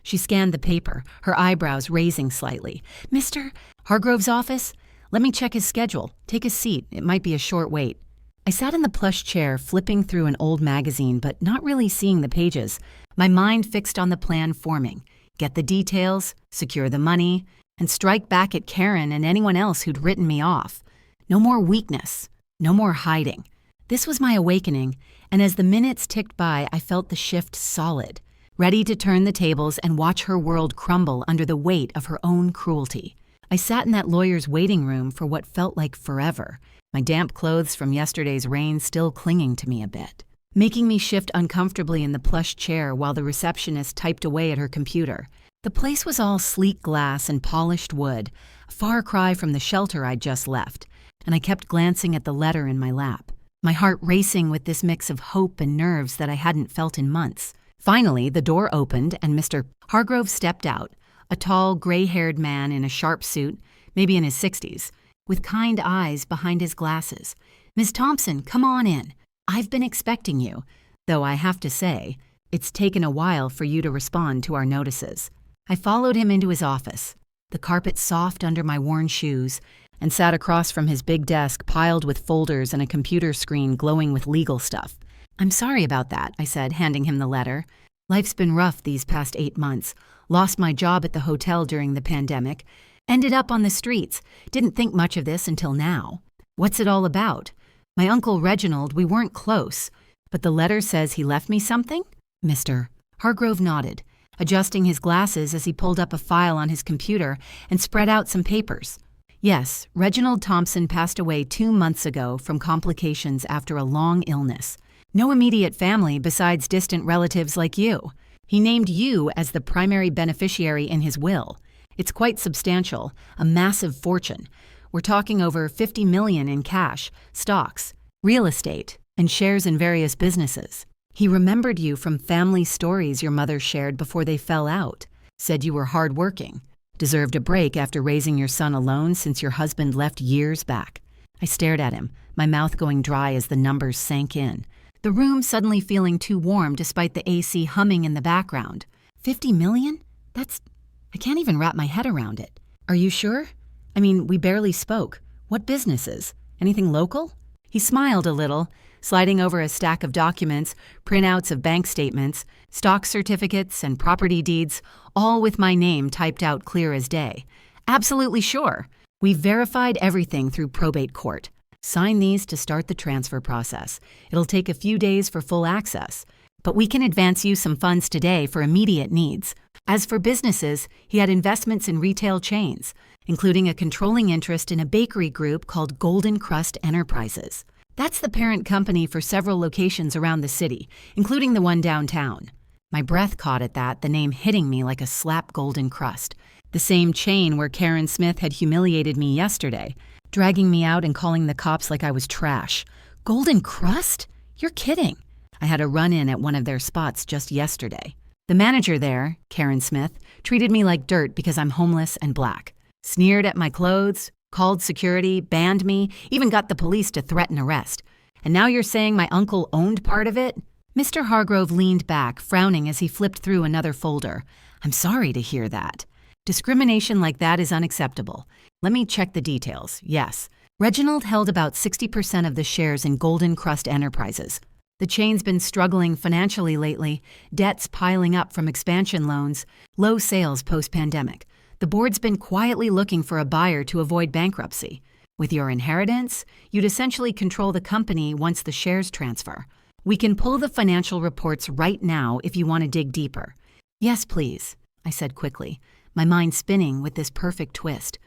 She scanned the paper, her eyebrows raising slightly. Mr. Hargrove's office? Let me check his schedule. Take a seat. It might be a short wait. I sat in the plush chair, flipping through an old magazine, but not really seeing the pages. My mind fixed on the plan forming. Get the details, secure the money, and strike back at Karen and anyone else who'd written me off. No more weakness. No more hiding. This was my awakening, and as the minutes ticked by, I felt the shift solid, ready to turn the tables and watch her world crumble under the weight of her own cruelty. I sat in that lawyer's waiting room for what felt like forever, my damp clothes from yesterday's rain still clinging to me a bit, making me shift uncomfortably in the plush chair while the receptionist typed away at her computer. The place was all sleek glass and polished wood, a far cry from the shelter I'd just left, and I kept glancing at the letter in my lap, my heart racing with this mix of hope and nerves that I hadn't felt in months. Finally, the door opened and Mr. Hargrove stepped out, a tall, gray-haired man in a sharp suit, maybe in his 60s, with kind eyes behind his glasses. Miss Thompson, come on in. I've been expecting you, though I have to say, it's taken a while for you to respond to our notices. I followed him into his office, the carpet soft under my worn shoes, and sat across from his big desk piled with folders and a computer screen glowing with legal stuff. I'm sorry about that, I said, handing him the letter. Life's been rough these past 8 months. Lost my job at the hotel during the pandemic. Ended up on the streets. Didn't think much of this until now. What's it all about? My uncle Reginald, we weren't close, but the letter says he left me something? Mr. Hargrove nodded, adjusting his glasses as he pulled up a file on his computer and spread out some papers. Yes, Reginald Thompson passed away 2 months ago from complications after a long illness. No immediate family besides distant relatives like you. He named you as the primary beneficiary in his will. It's quite substantial, a massive fortune. We're talking over $50 million in cash, stocks, real estate, and shares in various businesses. He remembered you from family stories your mother shared before they fell out. Said you were hardworking. Deserved a break after raising your son alone since your husband left years back. I stared at him, my mouth going dry as the numbers sank in. The room suddenly feeling too warm despite the AC humming in the background. 50 million? I can't even wrap my head around it. Are you sure? I mean, we barely spoke. What businesses? Anything local? He smiled a little, sliding over a stack of documents, printouts of bank statements, stock certificates, and property deeds, all with my name typed out clear as day. Absolutely sure. We've verified everything through probate court. Sign these to start the transfer process. It'll take a few days for full access, but we can advance you some funds today for immediate needs. As for businesses, he had investments in retail chains, including a controlling interest in a bakery group called Golden Crust Enterprises. That's the parent company for several locations around the city, including the one downtown. My breath caught at that, the name hitting me like a slap golden crust. The same chain where Karen Smith had humiliated me yesterday, dragging me out and calling the cops like I was trash. Golden crust? You're kidding. I had a run-in at one of their spots just yesterday. The manager there, Karen Smith, treated me like dirt because I'm homeless and black. Sneered at my clothes, called security, banned me, even got the police to threaten arrest. And now you're saying my uncle owned part of it? Mr. Hargrove leaned back, frowning as he flipped through another folder. I'm sorry to hear that. Discrimination like that is unacceptable. Let me check the details. Yes. Reginald held about 60% of the shares in Golden Crust Enterprises. The chain's been struggling financially lately, debts piling up from expansion loans, low sales post-pandemic. The board's been quietly looking for a buyer to avoid bankruptcy. With your inheritance, you'd essentially control the company once the shares transfer. We can pull the financial reports right now if you want to dig deeper. Yes, please, I said quickly, my mind spinning with this perfect twist.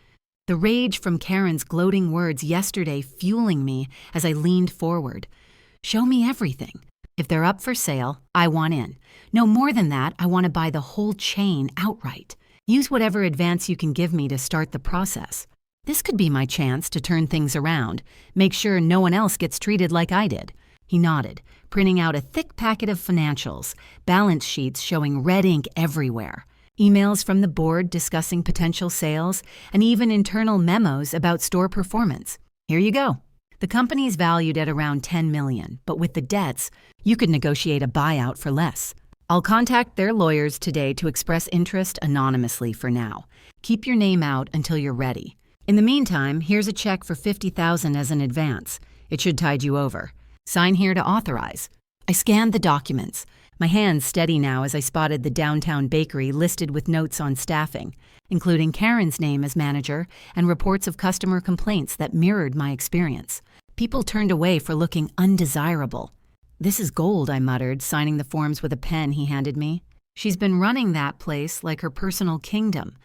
The rage from Karen's gloating words yesterday fueling me as I leaned forward. Show me everything. If they're up for sale, I want in. No more than that, I want to buy the whole chain outright. Use whatever advance you can give me to start the process. This could be my chance to turn things around, make sure no one else gets treated like I did. He nodded, printing out a thick packet of financials, balance sheets showing red ink everywhere, emails from the board discussing potential sales, and even internal memos about store performance. Here you go. The company's valued at around $10 million, but with the debts, you could negotiate a buyout for less. I'll contact their lawyers today to express interest anonymously for now. Keep your name out until you're ready. In the meantime, here's a check for $50,000 as an advance. It should tide you over. Sign here to authorize. I scanned the documents, my hands steady now as I spotted the downtown bakery listed with notes on staffing, including Karen's name as manager and reports of customer complaints that mirrored my experience. People turned away for looking undesirable. This is gold, I muttered, signing the forms with a pen he handed me. She's been running that place like her personal kingdom,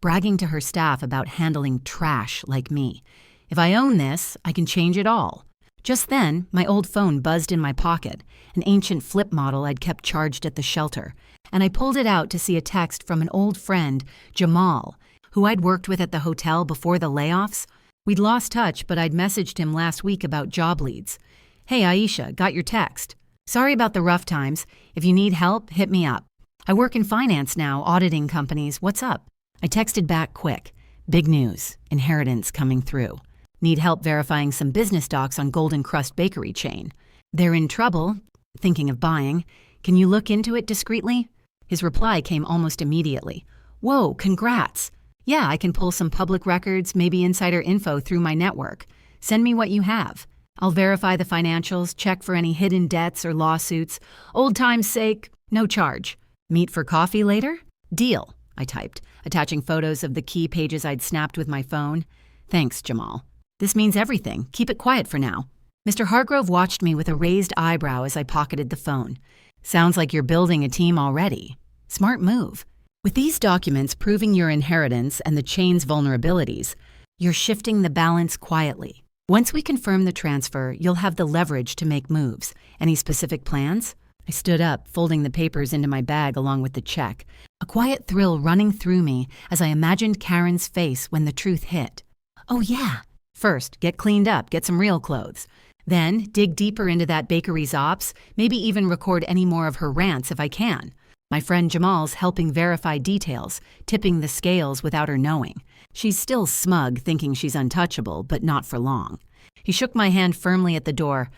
bragging to her staff about handling trash like me. If I own this, I can change it all. Just then, my old phone buzzed in my pocket, an ancient flip model I'd kept charged at the shelter, and I pulled it out to see a text from an old friend, Jamal, who I'd worked with at the hotel before the layoffs. We'd lost touch, but I'd messaged him last week about job leads. Hey, Aisha, got your text. Sorry about the rough times. If you need help, hit me up. I work in finance now, auditing companies. What's up? I texted back quick. Big news. Inheritance coming through. Need help verifying some business docs on Golden Crust Bakery chain. They're in trouble. Thinking of buying. Can you look into it discreetly? His reply came almost immediately. Whoa, congrats. Yeah, I can pull some public records, maybe insider info through my network. Send me what you have. I'll verify the financials, check for any hidden debts or lawsuits. Old time's sake, no charge. Meet for coffee later? Deal, I typed, attaching photos of the key pages I'd snapped with my phone. Thanks, Jamal. This means everything. Keep it quiet for now. Mr. Hargrove watched me with a raised eyebrow as I pocketed the phone. Sounds like you're building a team already. Smart move. With these documents proving your inheritance and the chain's vulnerabilities, you're shifting the balance quietly. Once we confirm the transfer, you'll have the leverage to make moves. Any specific plans? I stood up, folding the papers into my bag along with the check, a quiet thrill running through me as I imagined Karen's face when the truth hit. Oh yeah. First, get cleaned up, get some real clothes. Then, dig deeper into that bakery's ops, maybe even record any more of her rants if I can. My friend Jamal's helping verify details, tipping the scales without her knowing. She's still smug, thinking she's untouchable, but not for long. He shook my hand firmly at the door.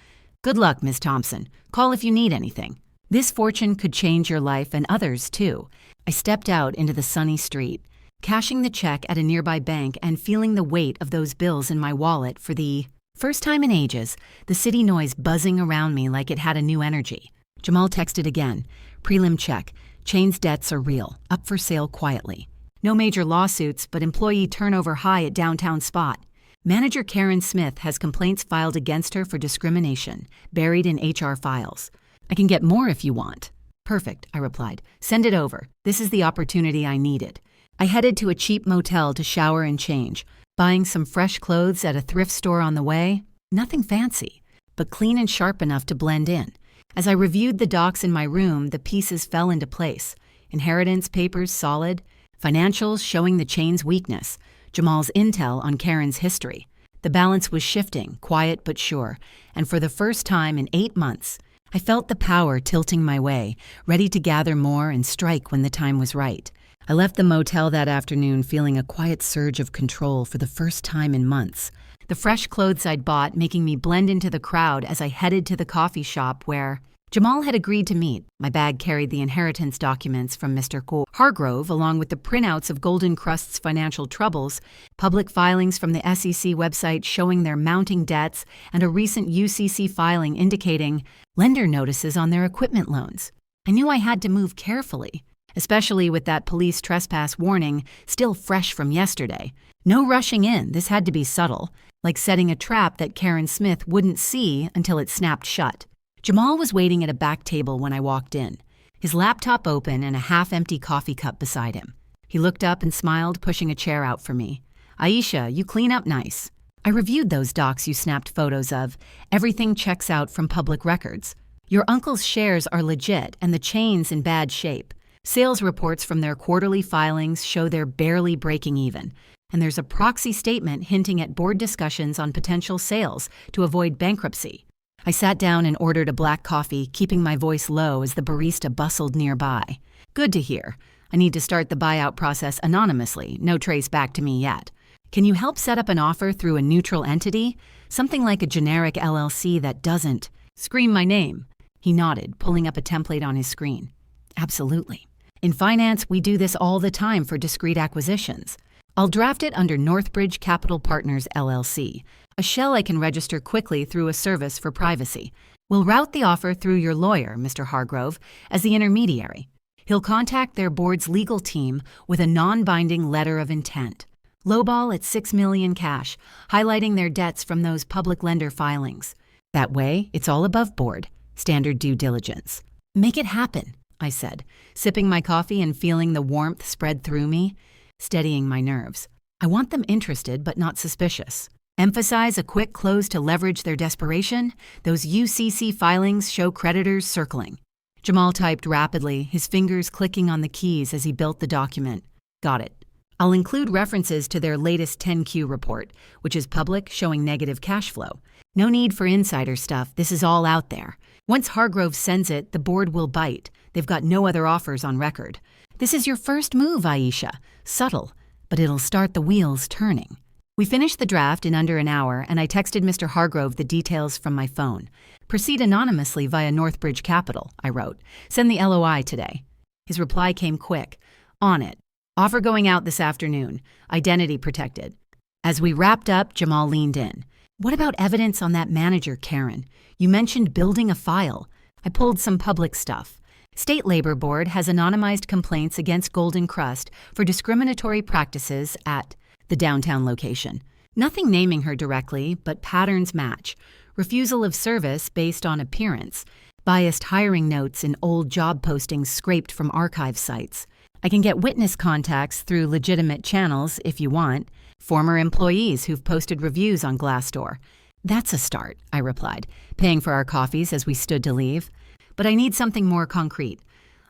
Good luck, Miss Thompson. Call if you need anything. This fortune could change your life and others, too. I stepped out into the sunny street, cashing the check at a nearby bank and feeling the weight of those bills in my wallet for the first time in ages, the city noise buzzing around me like it had a new energy. Jamal texted again. Prelim check. Chain's debts are real. Up for sale quietly. No major lawsuits, but employee turnover high at downtown spot. Manager Karen Smith has complaints filed against her for discrimination, buried in HR files. I can get more if you want. Perfect, I replied. Send it over. This is the opportunity I needed. I headed to a cheap motel to shower and change, buying some fresh clothes at a thrift store on the way. Nothing fancy. but clean and sharp enough to blend in. As I reviewed the docs in my room, the pieces fell into place. Inheritance papers solid, financials showing the chain's weakness, Jamal's intel on Karen's history. The balance was shifting, quiet but sure, and for the first time in 8 months, I felt the power tilting my way, ready to gather more and strike when the time was right. I left the motel that afternoon feeling a quiet surge of control for the first time in months. The fresh clothes I'd bought making me blend into the crowd as I headed to the coffee shop where Jamal had agreed to meet. My bag carried the inheritance documents from Mr. Hargrove, along with the printouts of Golden Crust's financial troubles, public filings from the SEC website showing their mounting debts, and a recent UCC filing indicating lender notices on their equipment loans. I knew I had to move carefully, especially with that police trespass warning still fresh from yesterday. No rushing in, this had to be subtle, like setting a trap that Karen Smith wouldn't see until it snapped shut. Jamal was waiting at a back table when I walked in, his laptop open and a half-empty coffee cup beside him. He looked up and smiled, pushing a chair out for me. "Aisha, you clean up nice. I reviewed those docs you snapped photos of. Everything checks out from public records. Your uncle's shares are legit and the chain's in bad shape. Sales reports from their quarterly filings show they're barely breaking even. And there's a proxy statement hinting at board discussions on potential sales to avoid bankruptcy." I sat down and ordered a black coffee, keeping my voice low as the barista bustled nearby. "Good to hear. I need to start the buyout process anonymously, no trace back to me yet. Can you help set up an offer through a neutral entity? Something like a generic LLC that doesn't scream my name." He nodded, pulling up a template on his screen. "Absolutely. In finance, we do this all the time for discrete acquisitions. I'll draft it under Northbridge Capital Partners LLC, a shell I can register quickly through a service for privacy. We'll route the offer through your lawyer, Mr. Hargrove, as the intermediary. He'll contact their board's legal team with a non-binding letter of intent. Lowball at $6 million cash, highlighting their debts from those public lender filings. That way, it's all above board, standard due diligence." "Make it happen," I said, sipping my coffee and feeling the warmth spread through me, steadying my nerves. "I want them interested but not suspicious. Emphasize a quick close to leverage their desperation. Those UCC filings show creditors circling." Jamal typed rapidly, his fingers clicking on the keys as he built the document. "Got it. I'll include references to their latest 10Q report, which is public, showing negative cash flow. No need for insider stuff, this is all out there. Once Hargrove sends it, the board will bite. They've got no other offers on record. This is your first move, Aisha. Subtle, but it'll start the wheels turning." We finished the draft in under an hour, and I texted Mr. Hargrove the details from my phone. "Proceed anonymously via Northbridge Capital," I wrote. "Send the LOI today." His reply came quick. "On it. Offer going out this afternoon. Identity protected." As we wrapped up, Jamal leaned in. "What about evidence on that manager, Karen? You mentioned building a file." I pulled some public stuff. State Labor Board has anonymized complaints against Golden Crust for discriminatory practices at the downtown location. Nothing naming her directly, but patterns match. Refusal of service based on appearance. Biased hiring notes in old job postings scraped from archive sites. I can get witness contacts through legitimate channels if you want. Former employees who've posted reviews on Glassdoor. "That's a start," I replied, paying for our coffees as we stood to leave. "But I need something more concrete.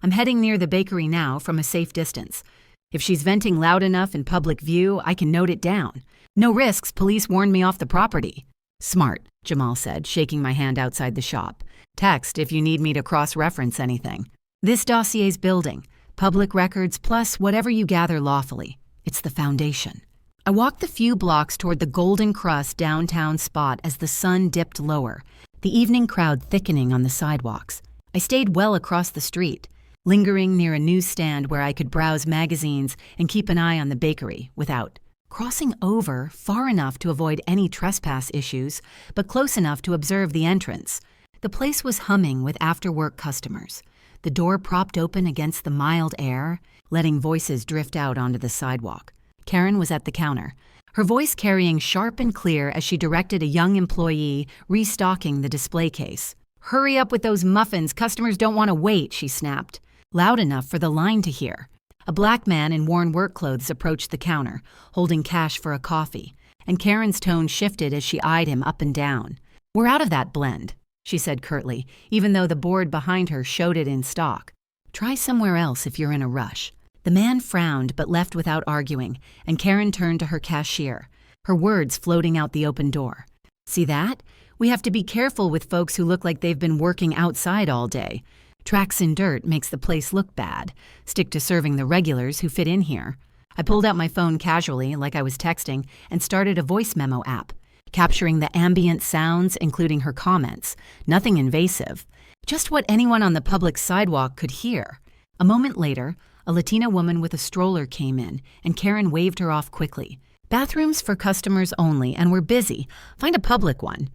I'm heading near the bakery now from a safe distance. If she's venting loud enough in public view, I can note it down. No risks, police warned me off the property." "Smart," Jamal said, shaking my hand outside the shop. "Text if you need me to cross-reference anything. This dossier's building. Public records plus whatever you gather lawfully. It's the foundation." I walked the few blocks toward the Golden Crust downtown spot as the sun dipped lower, the evening crowd thickening on the sidewalks. I stayed well across the street, lingering near a newsstand where I could browse magazines and keep an eye on the bakery without crossing over far enough to avoid any trespass issues, but close enough to observe the entrance. The place was humming with after-work customers, the door propped open against the mild air, letting voices drift out onto the sidewalk. Karen was at the counter, her voice carrying sharp and clear as she directed a young employee restocking the display case. "Hurry up with those muffins, customers don't want to wait," she snapped, loud enough for the line to hear. A black man in worn work clothes approached the counter, holding cash for a coffee, and Karen's tone shifted as she eyed him up and down. "We're out of that blend," she said curtly, even though the board behind her showed it in stock. "Try somewhere else if you're in a rush." The man frowned but left without arguing, and Karen turned to her cashier, her words floating out the open door. "See that? We have to be careful with folks who look like they've been working outside all day. Tracks in dirt makes the place look bad. Stick to serving the regulars who fit in here." I pulled out my phone casually, like I was texting, and started a voice memo app, capturing the ambient sounds, including her comments. Nothing invasive, just what anyone on the public sidewalk could hear. A moment later, a Latina woman with a stroller came in, and Karen waved her off quickly. "Bathrooms for customers only, and we're busy. Find a public one."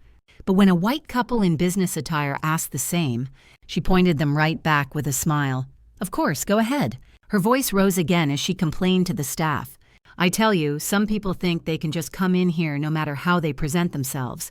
But when a white couple in business attire asked the same, she pointed them right back with a smile. "Of course, go ahead." Her voice rose again as she complained to the staff. "I tell you, some people think they can just come in here no matter how they present themselves.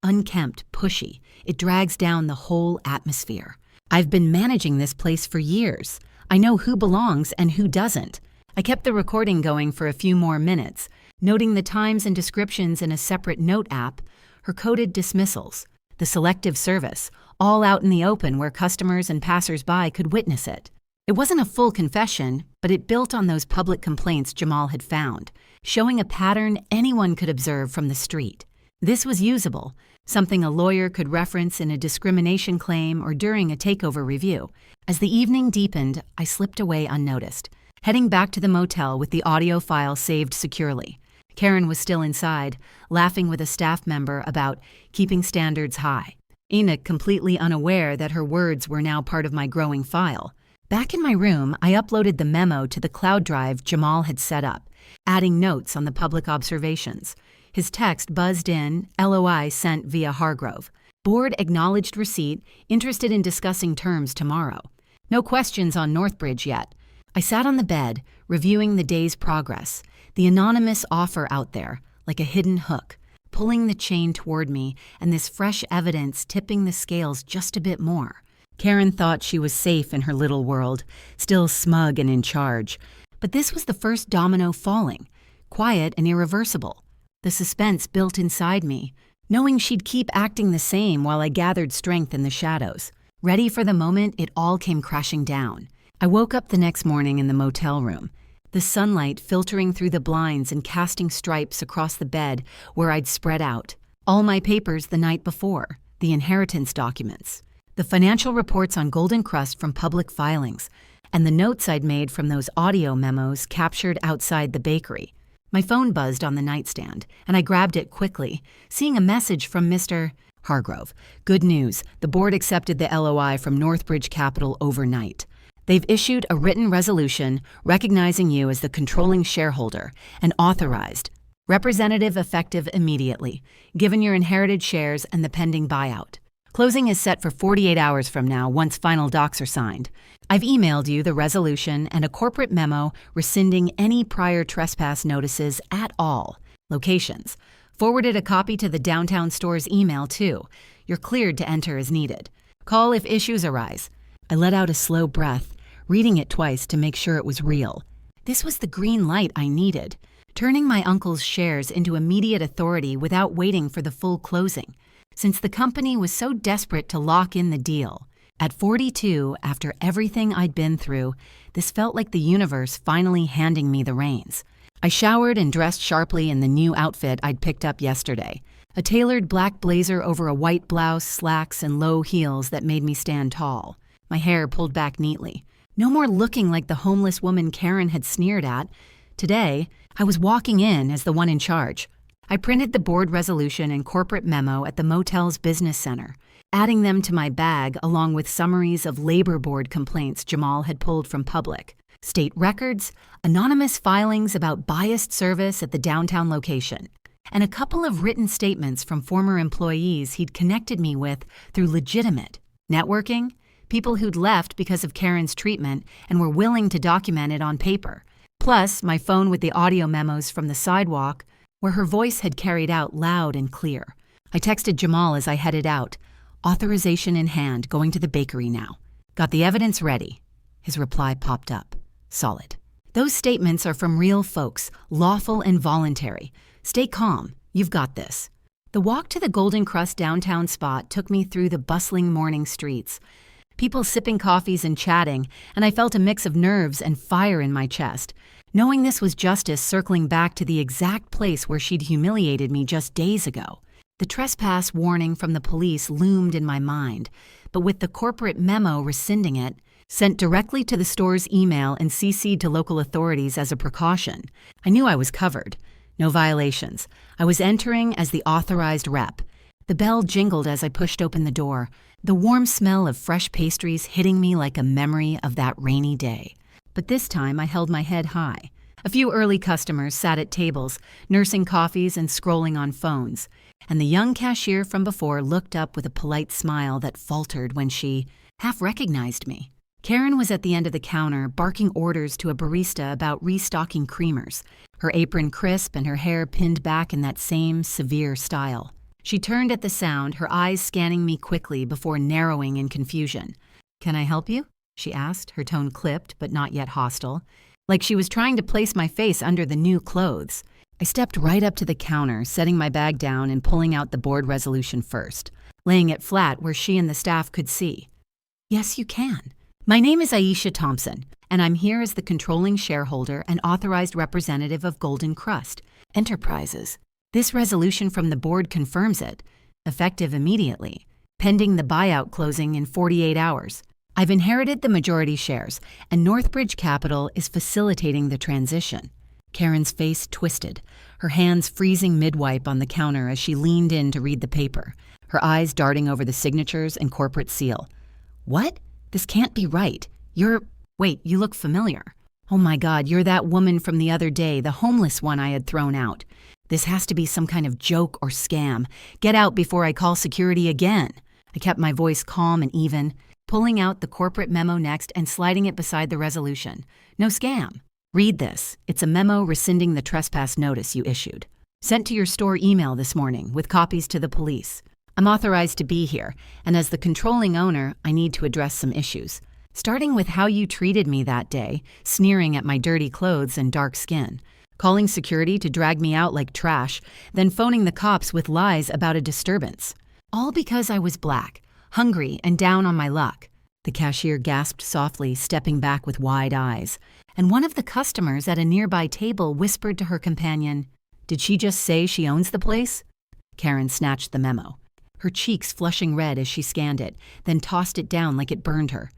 Unkempt, pushy. It drags down the whole atmosphere. I've been managing this place for years. I know who belongs and who doesn't." I kept the recording going for a few more minutes, noting the times and descriptions in a separate note app, her coded dismissals, the selective service, all out in the open where customers and passers-by could witness it. It wasn't a full confession, but it built on those public complaints Jamal had found, showing a pattern anyone could observe from the street. This was usable, something a lawyer could reference in a discrimination claim or during a takeover review. As the evening deepened, I slipped away unnoticed, heading back to the motel with the audio file saved securely. Karen was still inside, laughing with a staff member about keeping standards high. Enoch completely unaware that her words were now part of my growing file. Back in my room, I uploaded the memo to the cloud drive Jamal had set up, adding notes on the public observations. His text buzzed in, LOI sent via Hargrove. Board acknowledged receipt, interested in discussing terms tomorrow. No questions on Northbridge yet. I sat on the bed, reviewing the day's progress, the anonymous offer out there, like a hidden hook, pulling the chain toward me, and this fresh evidence tipping the scales just a bit more. Karen thought she was safe in her little world, still smug and in charge. But this was the first domino falling, quiet and irreversible. The suspense built inside me, knowing she'd keep acting the same while I gathered strength in the shadows. Ready for the moment it all came crashing down. I woke up the next morning in the motel room, the sunlight filtering through the blinds and casting stripes across the bed where I'd spread out. All my papers the night before, the inheritance documents, the financial reports on Golden Crust from public filings, and the notes I'd made from those audio memos captured outside the bakery. My phone buzzed on the nightstand, and I grabbed it quickly, seeing a message from Mr. Hargrove. "Good news, the board accepted the LOI from Northbridge Capital overnight. They've issued a written resolution recognizing you as the controlling shareholder and authorized, representative effective immediately, given your inherited shares and the pending buyout. Closing is set for 48 hours from now once final docs are signed. I've emailed you the resolution and a corporate memo rescinding any prior trespass notices at all. Locations. Forwarded a copy to the downtown store's email too. You're cleared to enter as needed. Call if issues arise." I let out a slow breath, reading it twice to make sure it was real. This was the green light I needed, turning my uncle's shares into immediate authority without waiting for the full closing, since the company was so desperate to lock in the deal. At 42, after everything I'd been through, this felt like the universe finally handing me the reins. I showered and dressed sharply in the new outfit I'd picked up yesterday, a tailored black blazer over a white blouse, slacks, and low heels that made me stand tall. My hair pulled back neatly. No more looking like the homeless woman Karen had sneered at. Today, I was walking in as the one in charge. I printed the board resolution and corporate memo at the motel's business center, adding them to my bag along with summaries of labor board complaints Jamal had pulled from public, state records, anonymous filings about biased service at the downtown location, and a couple of written statements from former employees he'd connected me with through legitimate networking, people who'd left because of Karen's treatment and were willing to document it on paper, plus my phone with the audio memos from the sidewalk where her voice had carried out loud and clear. I texted Jamal as I headed out, authorization in hand, going to the bakery now. "Got the evidence ready." His reply popped up. "Solid. Those statements are from real folks, lawful and voluntary. Stay calm. You've got this." The walk to the Golden Crust downtown spot took me through the bustling morning streets. People sipping coffees and chatting, and I felt a mix of nerves and fire in my chest, knowing this was justice circling back to the exact place where she'd humiliated me just days ago. The trespass warning from the police loomed in my mind, but with the corporate memo rescinding it, sent directly to the store's email and CC'd to local authorities as a precaution, I knew I was covered. No violations. I was entering as the authorized rep. The bell jingled as I pushed open the door, the warm smell of fresh pastries hitting me like a memory of that rainy day. But this time I held my head high. A few early customers sat at tables, nursing coffees and scrolling on phones, and the young cashier from before looked up with a polite smile that faltered when she half recognized me. Karen was at the end of the counter, barking orders to a barista about restocking creamers, her apron crisp and her hair pinned back in that same severe style. She turned at the sound, her eyes scanning me quickly before narrowing in confusion. "Can I help you?" she asked, her tone clipped but not yet hostile, like she was trying to place my face under the new clothes. I stepped right up to the counter, setting my bag down and pulling out the board resolution first, laying it flat where she and the staff could see. "Yes, you can. My name is Aisha Thompson, and I'm here as the controlling shareholder and authorized representative of Golden Crust Enterprises. This resolution from the board confirms it, effective immediately, pending the buyout closing in 48 hours. I've inherited the majority shares, and Northbridge Capital is facilitating the transition." Karen's face twisted, her hands freezing mid-wipe on the counter as she leaned in to read the paper, her eyes darting over the signatures and corporate seal. "What? This can't be right. Wait, you look familiar. Oh my God, you're that woman from the other day, the homeless one I had thrown out. This has to be some kind of joke or scam. Get out before I call security again." I kept my voice calm and even, pulling out the corporate memo next and sliding it beside the resolution. "No scam. Read this. It's a memo rescinding the trespass notice you issued. Sent to your store email this morning with copies to the police. I'm authorized to be here, and as the controlling owner, I need to address some issues. Starting with how you treated me that day, sneering at my dirty clothes and dark skin, calling security to drag me out like trash, then phoning the cops with lies about a disturbance. All because I was black, hungry, and down on my luck." The cashier gasped softly, stepping back with wide eyes, and one of the customers at a nearby table whispered to her companion, "Did she just say she owns the place?" Karen snatched the memo, her cheeks flushing red as she scanned it, then tossed it down like it burned her.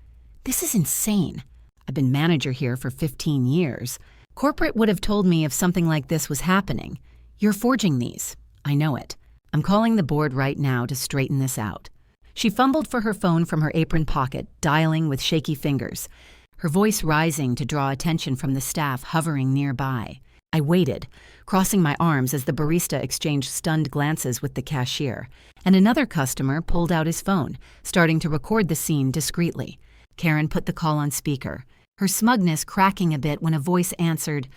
"This is insane. I've been manager here for 15 years. Corporate would have told me if something like this was happening. You're forging these. I know it. I'm calling the board right now to straighten this out." She fumbled for her phone from her apron pocket, dialing with shaky fingers, her voice rising to draw attention from the staff hovering nearby. I waited, crossing my arms as the barista exchanged stunned glances with the cashier, and another customer pulled out his phone, starting to record the scene discreetly. Karen put the call on speaker, her smugness cracking a bit when a voice answered,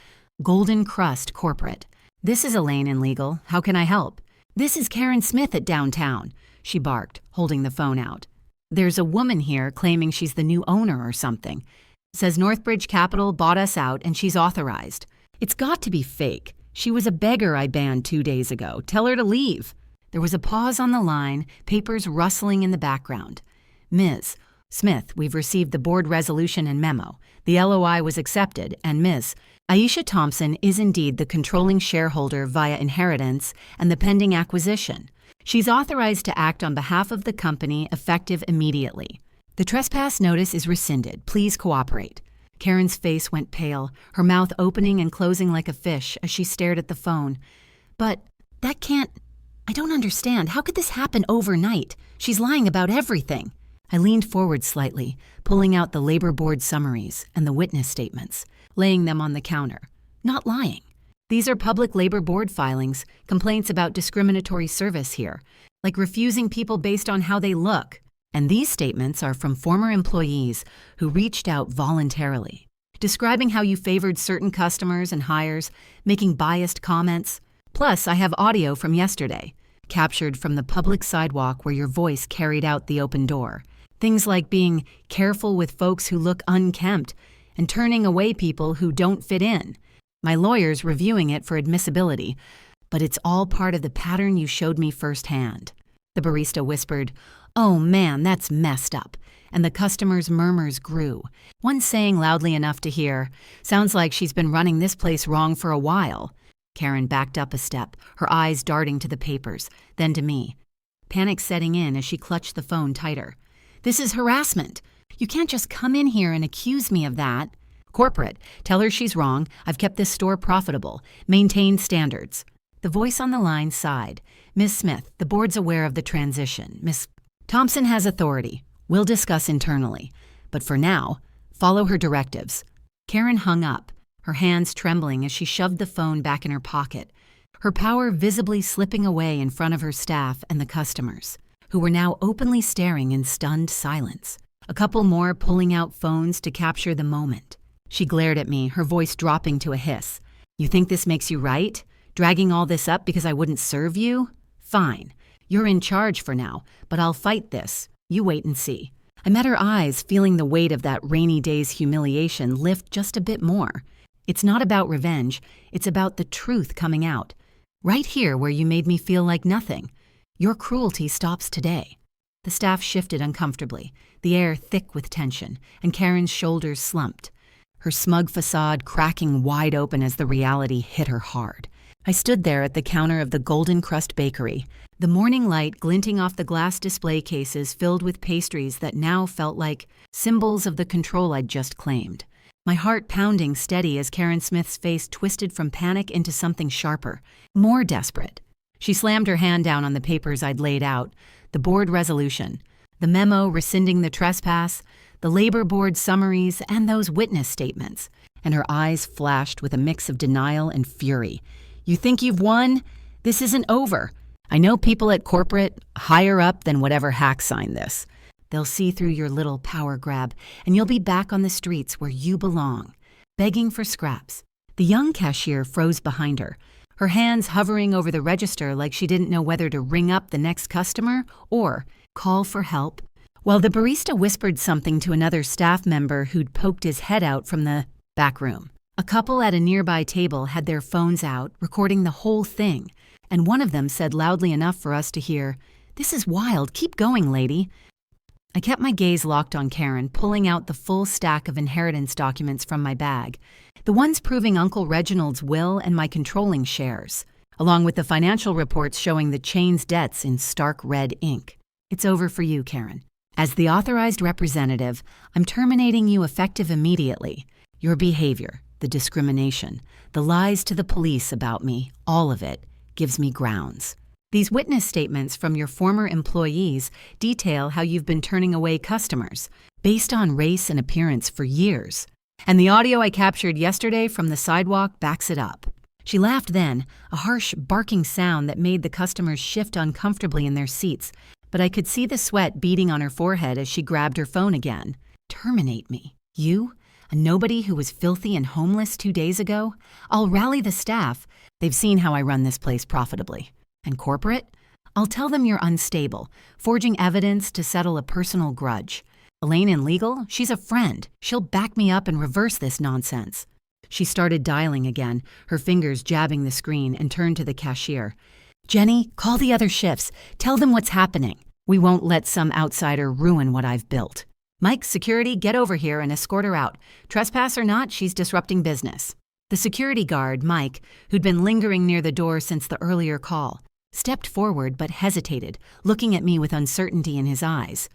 "Golden Crust Corporate. This is Elaine in legal. How can I help?" "This is Karen Smith at downtown," she barked, holding the phone out. "There's a woman here claiming she's the new owner or something. Says Northbridge Capital bought us out and she's authorized. It's got to be fake. She was a beggar I banned 2 days ago. Tell her to leave." There was a pause on the line, papers rustling in the background. "Ms. Smith, we've received the board resolution and memo. The LOI was accepted, and Ms. Aisha Thompson is indeed the controlling shareholder via inheritance and the pending acquisition. She's authorized to act on behalf of the company effective immediately. The trespass notice is rescinded. Please cooperate." Karen's face went pale, her mouth opening and closing like a fish as she stared at the phone. "But that can't... I don't understand. How could this happen overnight? She's lying about everything." I leaned forward slightly, pulling out the labor board summaries and the witness statements, laying them on the counter. Not lying. These are public labor board filings, complaints about discriminatory service here, like refusing people based on how they look. And these statements are from former employees who reached out voluntarily, describing how you favored certain customers and hires, making biased comments. Plus, I have audio from yesterday, captured from the public sidewalk where your voice carried out the open door. Things like being careful with folks who look unkempt and turning away people who don't fit in. My lawyer's reviewing it for admissibility, but it's all part of the pattern you showed me firsthand." The barista whispered, "Oh man, that's messed up," and the customers' murmurs grew, one saying loudly enough to hear, "Sounds like she's been running this place wrong for a while." Karen backed up a step, her eyes darting to the papers, then to me, panic setting in as she clutched the phone tighter. "This is harassment. You can't just come in here and accuse me of that." "Corporate, tell her she's wrong. I've kept this store profitable. Maintain standards." The voice on the line sighed. "Miss Smith, the board's aware of the transition. Miss Thompson has authority. We'll discuss internally. But for now, follow her directives." Karen hung up, her hands trembling as she shoved the phone back in her pocket, her power visibly slipping away in front of her staff and the customers, who were now openly staring in stunned silence. A couple more pulling out phones to capture the moment. She glared at me, her voice dropping to a hiss. "You think this makes you right? Dragging all this up because I wouldn't serve you? Fine. You're in charge for now, but I'll fight this. You wait and see." I met her eyes, feeling the weight of that rainy day's humiliation lift just a bit more. It's not about revenge, it's about the truth coming out. Right here where you made me feel like nothing. Your cruelty stops today. The staff shifted uncomfortably, the air thick with tension, and Karen's shoulders slumped, her smug facade cracking wide open as the reality hit her hard. I stood there at the counter of the Golden Crust Bakery, the morning light glinting off the glass display cases filled with pastries that now felt like symbols of the control I'd just claimed. My heart pounding steady as Karen Smith's face twisted from panic into something sharper, more desperate. She slammed her hand down on the papers I'd laid out, the board resolution, the memo rescinding the trespass, the labor board summaries, and those witness statements, and her eyes flashed with a mix of denial and fury. "You think you've won? This isn't over. I know people at corporate, higher up than whatever hack signed this. They'll see through your little power grab, and you'll be back on the streets where you belong, begging for scraps." The young cashier froze behind her, her hands hovering over the register like she didn't know whether to ring up the next customer or call for help, while the barista whispered something to another staff member who'd poked his head out from the back room. A couple at a nearby table had their phones out, recording the whole thing, and one of them said loudly enough for us to hear, "This is wild, keep going, lady." I kept my gaze locked on Karen, pulling out the full stack of inheritance documents from my bag, the ones proving Uncle Reginald's will and my controlling shares, along with the financial reports showing the chain's debts in stark red ink. "It's over for you, Karen. As the authorized representative, I'm terminating you effective immediately. Your behavior, the discrimination, the lies to the police about me, all of it, gives me grounds. These witness statements from your former employees detail how you've been turning away customers based on race and appearance for years. And the audio I captured yesterday from the sidewalk backs it up." She laughed then, a harsh, barking sound that made the customers shift uncomfortably in their seats, but I could see the sweat beading on her forehead as she grabbed her phone again. "Terminate me? You? A nobody who was filthy and homeless 2 days ago? I'll rally the staff. They've seen how I run this place profitably. And corporate? I'll tell them you're unstable, forging evidence to settle a personal grudge. Elaine in legal? She's a friend. She'll back me up and reverse this nonsense." She started dialing again, her fingers jabbing the screen, and turned to the cashier. "Jenny, call the other shifts. Tell them what's happening. We won't let some outsider ruin what I've built. Mike, security, get over here and escort her out. Trespass or not, she's disrupting business." The security guard, Mike, who'd been lingering near the door since the earlier call, stepped forward but hesitated, looking at me with uncertainty in his eyes.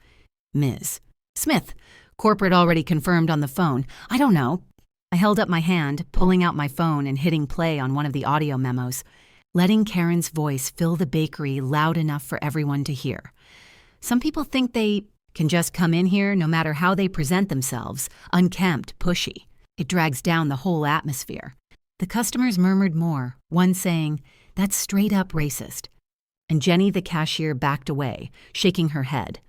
"Ms. Smith, corporate already confirmed on the phone. I don't know." I held up my hand, pulling out my phone and hitting play on one of the audio memos, letting Karen's voice fill the bakery loud enough for everyone to hear. "Some people think they can just come in here no matter how they present themselves, unkempt, pushy. It drags down the whole atmosphere." The customers murmured more, one saying, "That's straight up racist." And Jenny, the cashier, backed away, shaking her head.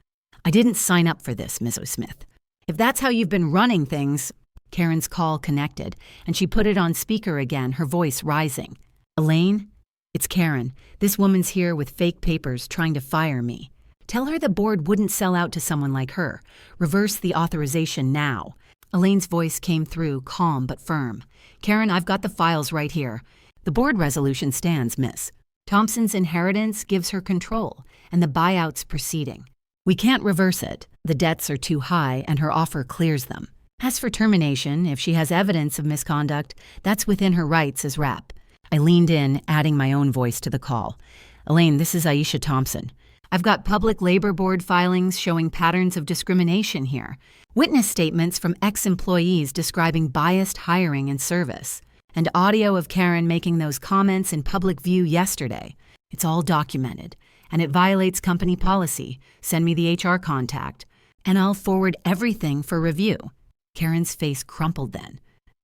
"I didn't sign up for this, Ms. Smith. If that's how you've been running things—" Karen's call connected, and she put it on speaker again, her voice rising. "Elaine? It's Karen. This woman's here with fake papers trying to fire me. Tell her the board wouldn't sell out to someone like her. Reverse the authorization now." Elaine's voice came through, calm but firm. "Karen, I've got the files right here. The board resolution stands, miss. Thompson's inheritance gives her control, and the buyout's proceeding. We can't reverse it. The debts are too high, and her offer clears them. As for termination, if she has evidence of misconduct, that's within her rights as rep. I leaned in, adding my own voice to the call. Elaine, this is Aisha Thompson. I've got public labor board filings showing patterns of discrimination here. Witness statements from ex-employees describing biased hiring and service. And audio of Karen making those comments in public view yesterday. It's all documented, and it violates company policy. Send me the HR contact, and I'll forward everything for review. Karen's face crumpled then.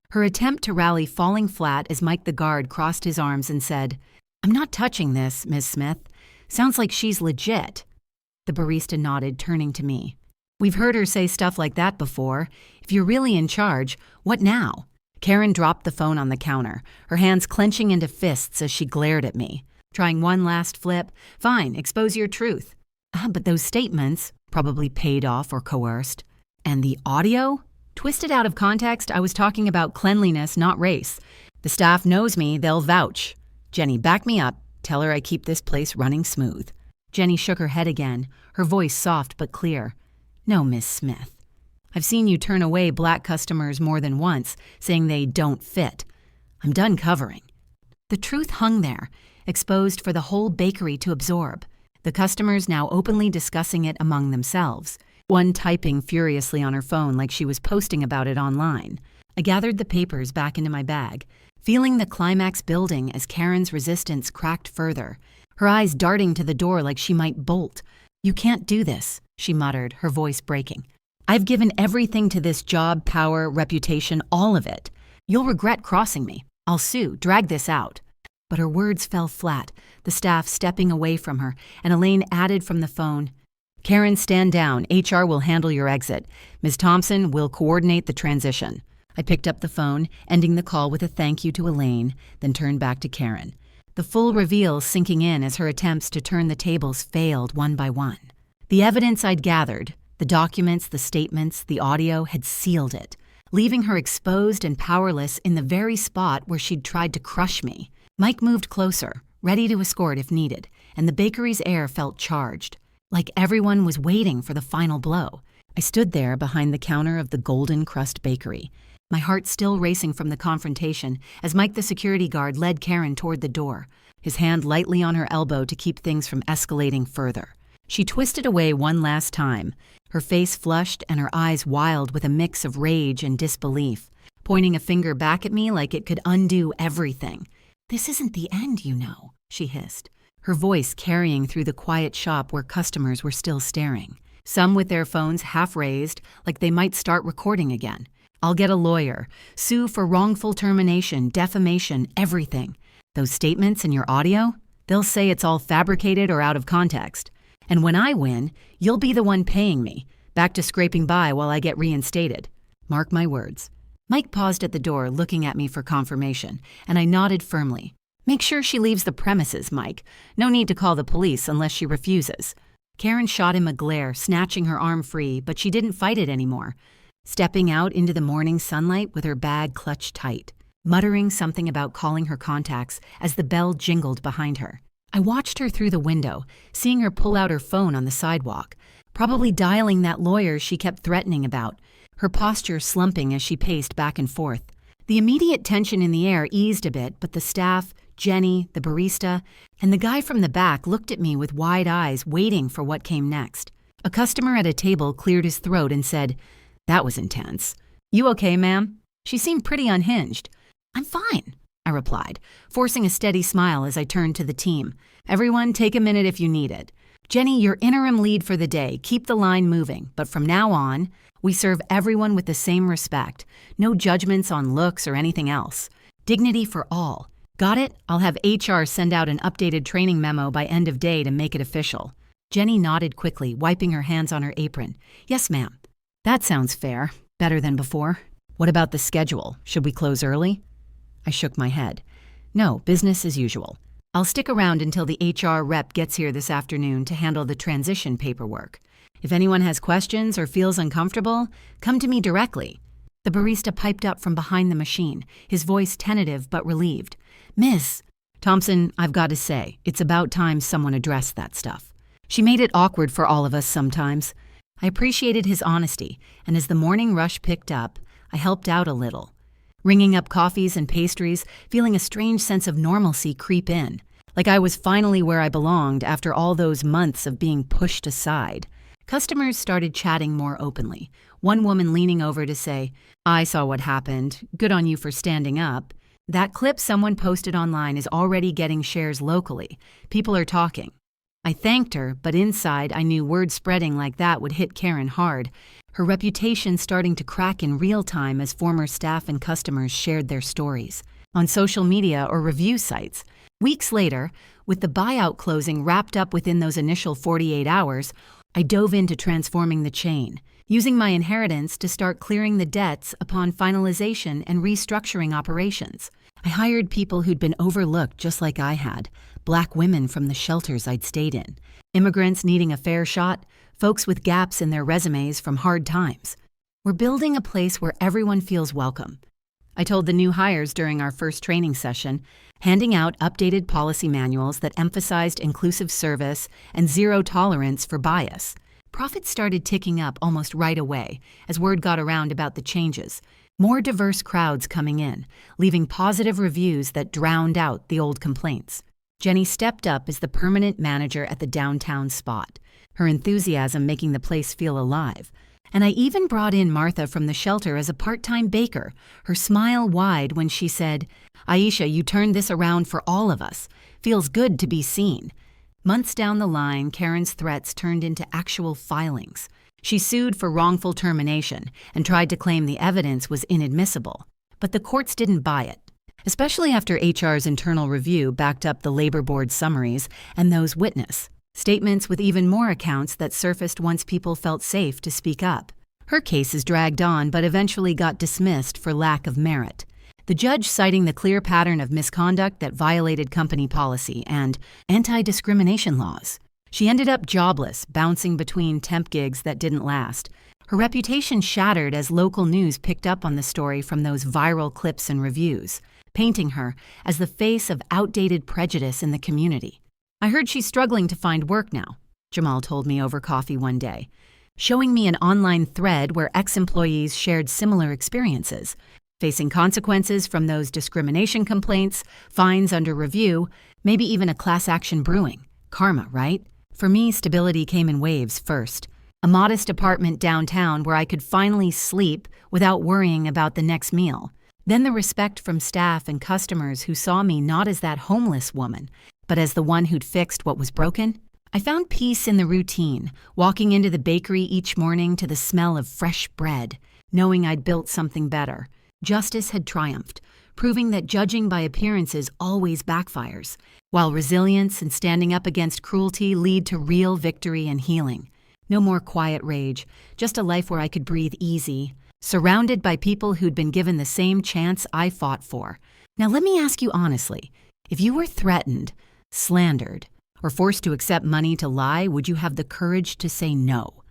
Her attempt to rally falling flat as Mike the guard crossed his arms and said, I'm not touching this, Ms. Smith. Sounds like she's legit. The barista nodded, turning to me. We've heard her say stuff like that before. If you're really in charge, what now? Karen dropped the phone on the counter, her hands clenching into fists as she glared at me. Trying one last flip. Fine, expose your truth. But those statements, probably paid off or coerced. And the audio? Twisted out of context, I was talking about cleanliness, not race. The staff knows me, they'll vouch. Jenny, back me up. Tell her I keep this place running smooth. Jenny shook her head again, her voice soft but clear. No, Miss Smith. I've seen you turn away black customers more than once, saying they don't fit. I'm done covering. The truth hung there, exposed for the whole bakery to absorb. The customers now openly discussing it among themselves, one typing furiously on her phone like she was posting about it online. I gathered the papers back into my bag, feeling the climax building as Karen's resistance cracked further, her eyes darting to the door like she might bolt. You can't do this, she muttered, her voice breaking. I've given everything to this job, power, reputation, all of it. You'll regret crossing me. I'll sue, drag this out. But her words fell flat, the staff stepping away from her, and Elaine added from the phone, Karen, stand down. HR will handle your exit. Ms. Thompson will coordinate the transition. I picked up the phone, ending the call with a thank you to Elaine, then turned back to Karen. The full reveal sinking in as her attempts to turn the tables failed one by one. The evidence I'd gathered, the documents, the statements, the audio, had sealed it, leaving her exposed and powerless in the very spot where she'd tried to crush me. Mike moved closer, ready to escort if needed, and the bakery's air felt charged, like everyone was waiting for the final blow. I stood there behind the counter of the Golden Crust Bakery, my heart still racing from the confrontation as Mike the security guard led Karen toward the door, his hand lightly on her elbow to keep things from escalating further. She twisted away one last time, her face flushed and her eyes wild with a mix of rage and disbelief, pointing a finger back at me like it could undo everything. This isn't the end, you know, she hissed, her voice carrying through the quiet shop where customers were still staring, some with their phones half raised like they might start recording again. I'll get a lawyer, sue for wrongful termination, defamation, everything. Those statements in your audio, they'll say it's all fabricated or out of context. And when I win, you'll be the one paying me, back to scraping by while I get reinstated. Mark my words. Mike paused at the door, looking at me for confirmation, and I nodded firmly. Make sure she leaves the premises, Mike. No need to call the police unless she refuses. Karen shot him a glare, snatching her arm free, but she didn't fight it anymore, stepping out into the morning sunlight with her bag clutched tight, muttering something about calling her contacts as the bell jingled behind her. I watched her through the window, seeing her pull out her phone on the sidewalk, probably dialing that lawyer she kept threatening about, her posture slumping as she paced back and forth. The immediate tension in the air eased a bit, but the staff, Jenny, the barista, and the guy from the back looked at me with wide eyes, waiting for what came next. A customer at a table cleared his throat and said, "That was intense. You okay, ma'am?" She seemed pretty unhinged. "I'm fine," I replied, forcing a steady smile as I turned to the team. "Everyone, take a minute if you need it. Jenny, you're interim lead for the day. Keep the line moving, but from now on, we serve everyone with the same respect. No judgments on looks or anything else. Dignity for all. Got it? I'll have HR send out an updated training memo by end of day to make it official." Jenny nodded quickly, wiping her hands on her apron. "Yes, ma'am." "That sounds fair. Better than before. What about the schedule? Should we close early?" I shook my head. "No, business as usual. I'll stick around until the HR rep gets here this afternoon to handle the transition paperwork. If anyone has questions or feels uncomfortable, come to me directly." The barista piped up from behind the machine, his voice tentative but relieved. "Miss Thompson, I've got to say, it's about time someone addressed that stuff." She made it awkward for all of us sometimes. I appreciated his honesty, and as the morning rush picked up, I helped out a little, ringing up coffees and pastries, feeling a strange sense of normalcy creep in, like I was finally where I belonged after all those months of being pushed aside. Customers started chatting more openly, one woman leaning over to say, "I saw what happened. Good on you for standing up." That clip someone posted online is already getting shares locally. People are talking. I thanked her, but inside I knew word spreading like that would hit Karen hard, her reputation starting to crack in real time as former staff and customers shared their stories on social media or review sites. Weeks later, with the buyout closing wrapped up within those initial 48 hours, I dove into transforming the chain, using my inheritance to start clearing the debts upon finalization and restructuring operations. I hired people who'd been overlooked just like I had, Black women from the shelters I'd stayed in, immigrants needing a fair shot, folks with gaps in their resumes from hard times. We're building a place where everyone feels welcome. I told the new hires during our first training session, handing out updated policy manuals that emphasized inclusive service and zero tolerance for bias. Profits started ticking up almost right away as word got around about the changes. More diverse crowds coming in, leaving positive reviews that drowned out the old complaints. Jenny stepped up as the permanent manager at the downtown spot, her enthusiasm making the place feel alive. And I even brought in Martha from the shelter as a part-time baker, her smile wide when she said, "Aisha, you turned this around for all of us. Feels good to be seen." Months down the line, Karen's threats turned into actual filings. She sued for wrongful termination and tried to claim the evidence was inadmissible. But the courts didn't buy it, especially after HR's internal review backed up the labor board summaries and those witness statements with even more accounts that surfaced once people felt safe to speak up. Her case is dragged on but eventually got dismissed for lack of merit, the judge citing the clear pattern of misconduct that violated company policy and anti-discrimination laws. She ended up jobless, bouncing between temp gigs that didn't last. Her reputation shattered as local news picked up on the story from those viral clips and reviews, painting her as the face of outdated prejudice in the community. "I heard she's struggling to find work now," Jamal told me over coffee one day, showing me an online thread where ex-employees shared similar experiences, facing consequences from those discrimination complaints, fines under review, maybe even a class action brewing. Karma, right? For me, stability came in waves first. A modest apartment downtown where I could finally sleep without worrying about the next meal. Then the respect from staff and customers who saw me not as that homeless woman, but as the one who'd fixed what was broken. I found peace in the routine, walking into the bakery each morning to the smell of fresh bread, knowing I'd built something better. Justice had triumphed, proving that judging by appearances always backfires, while resilience and standing up against cruelty lead to real victory and healing. No more quiet rage, just a life where I could breathe easy, surrounded by people who'd been given the same chance I fought for. Now let me ask you honestly, if you were threatened, slandered, or forced to accept money to lie, would you have the courage to say no?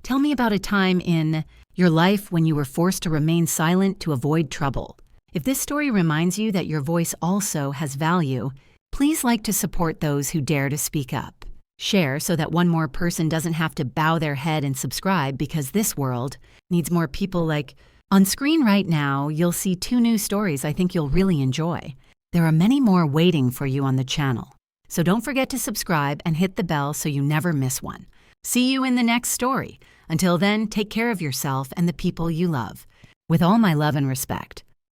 Tell me about a time in your life when you were forced to remain silent to avoid trouble. If this story reminds you that your voice also has value, please like to support those who dare to speak up. Share so that one more person doesn't have to bow their head and subscribe, because this world needs more people like... On screen right now, you'll see 2 new stories I think you'll really enjoy. There are many more waiting for you on the channel. So don't forget to subscribe and hit the bell so you never miss one. See you in the next story. Until then, take care of yourself and the people you love. With all my love and respect.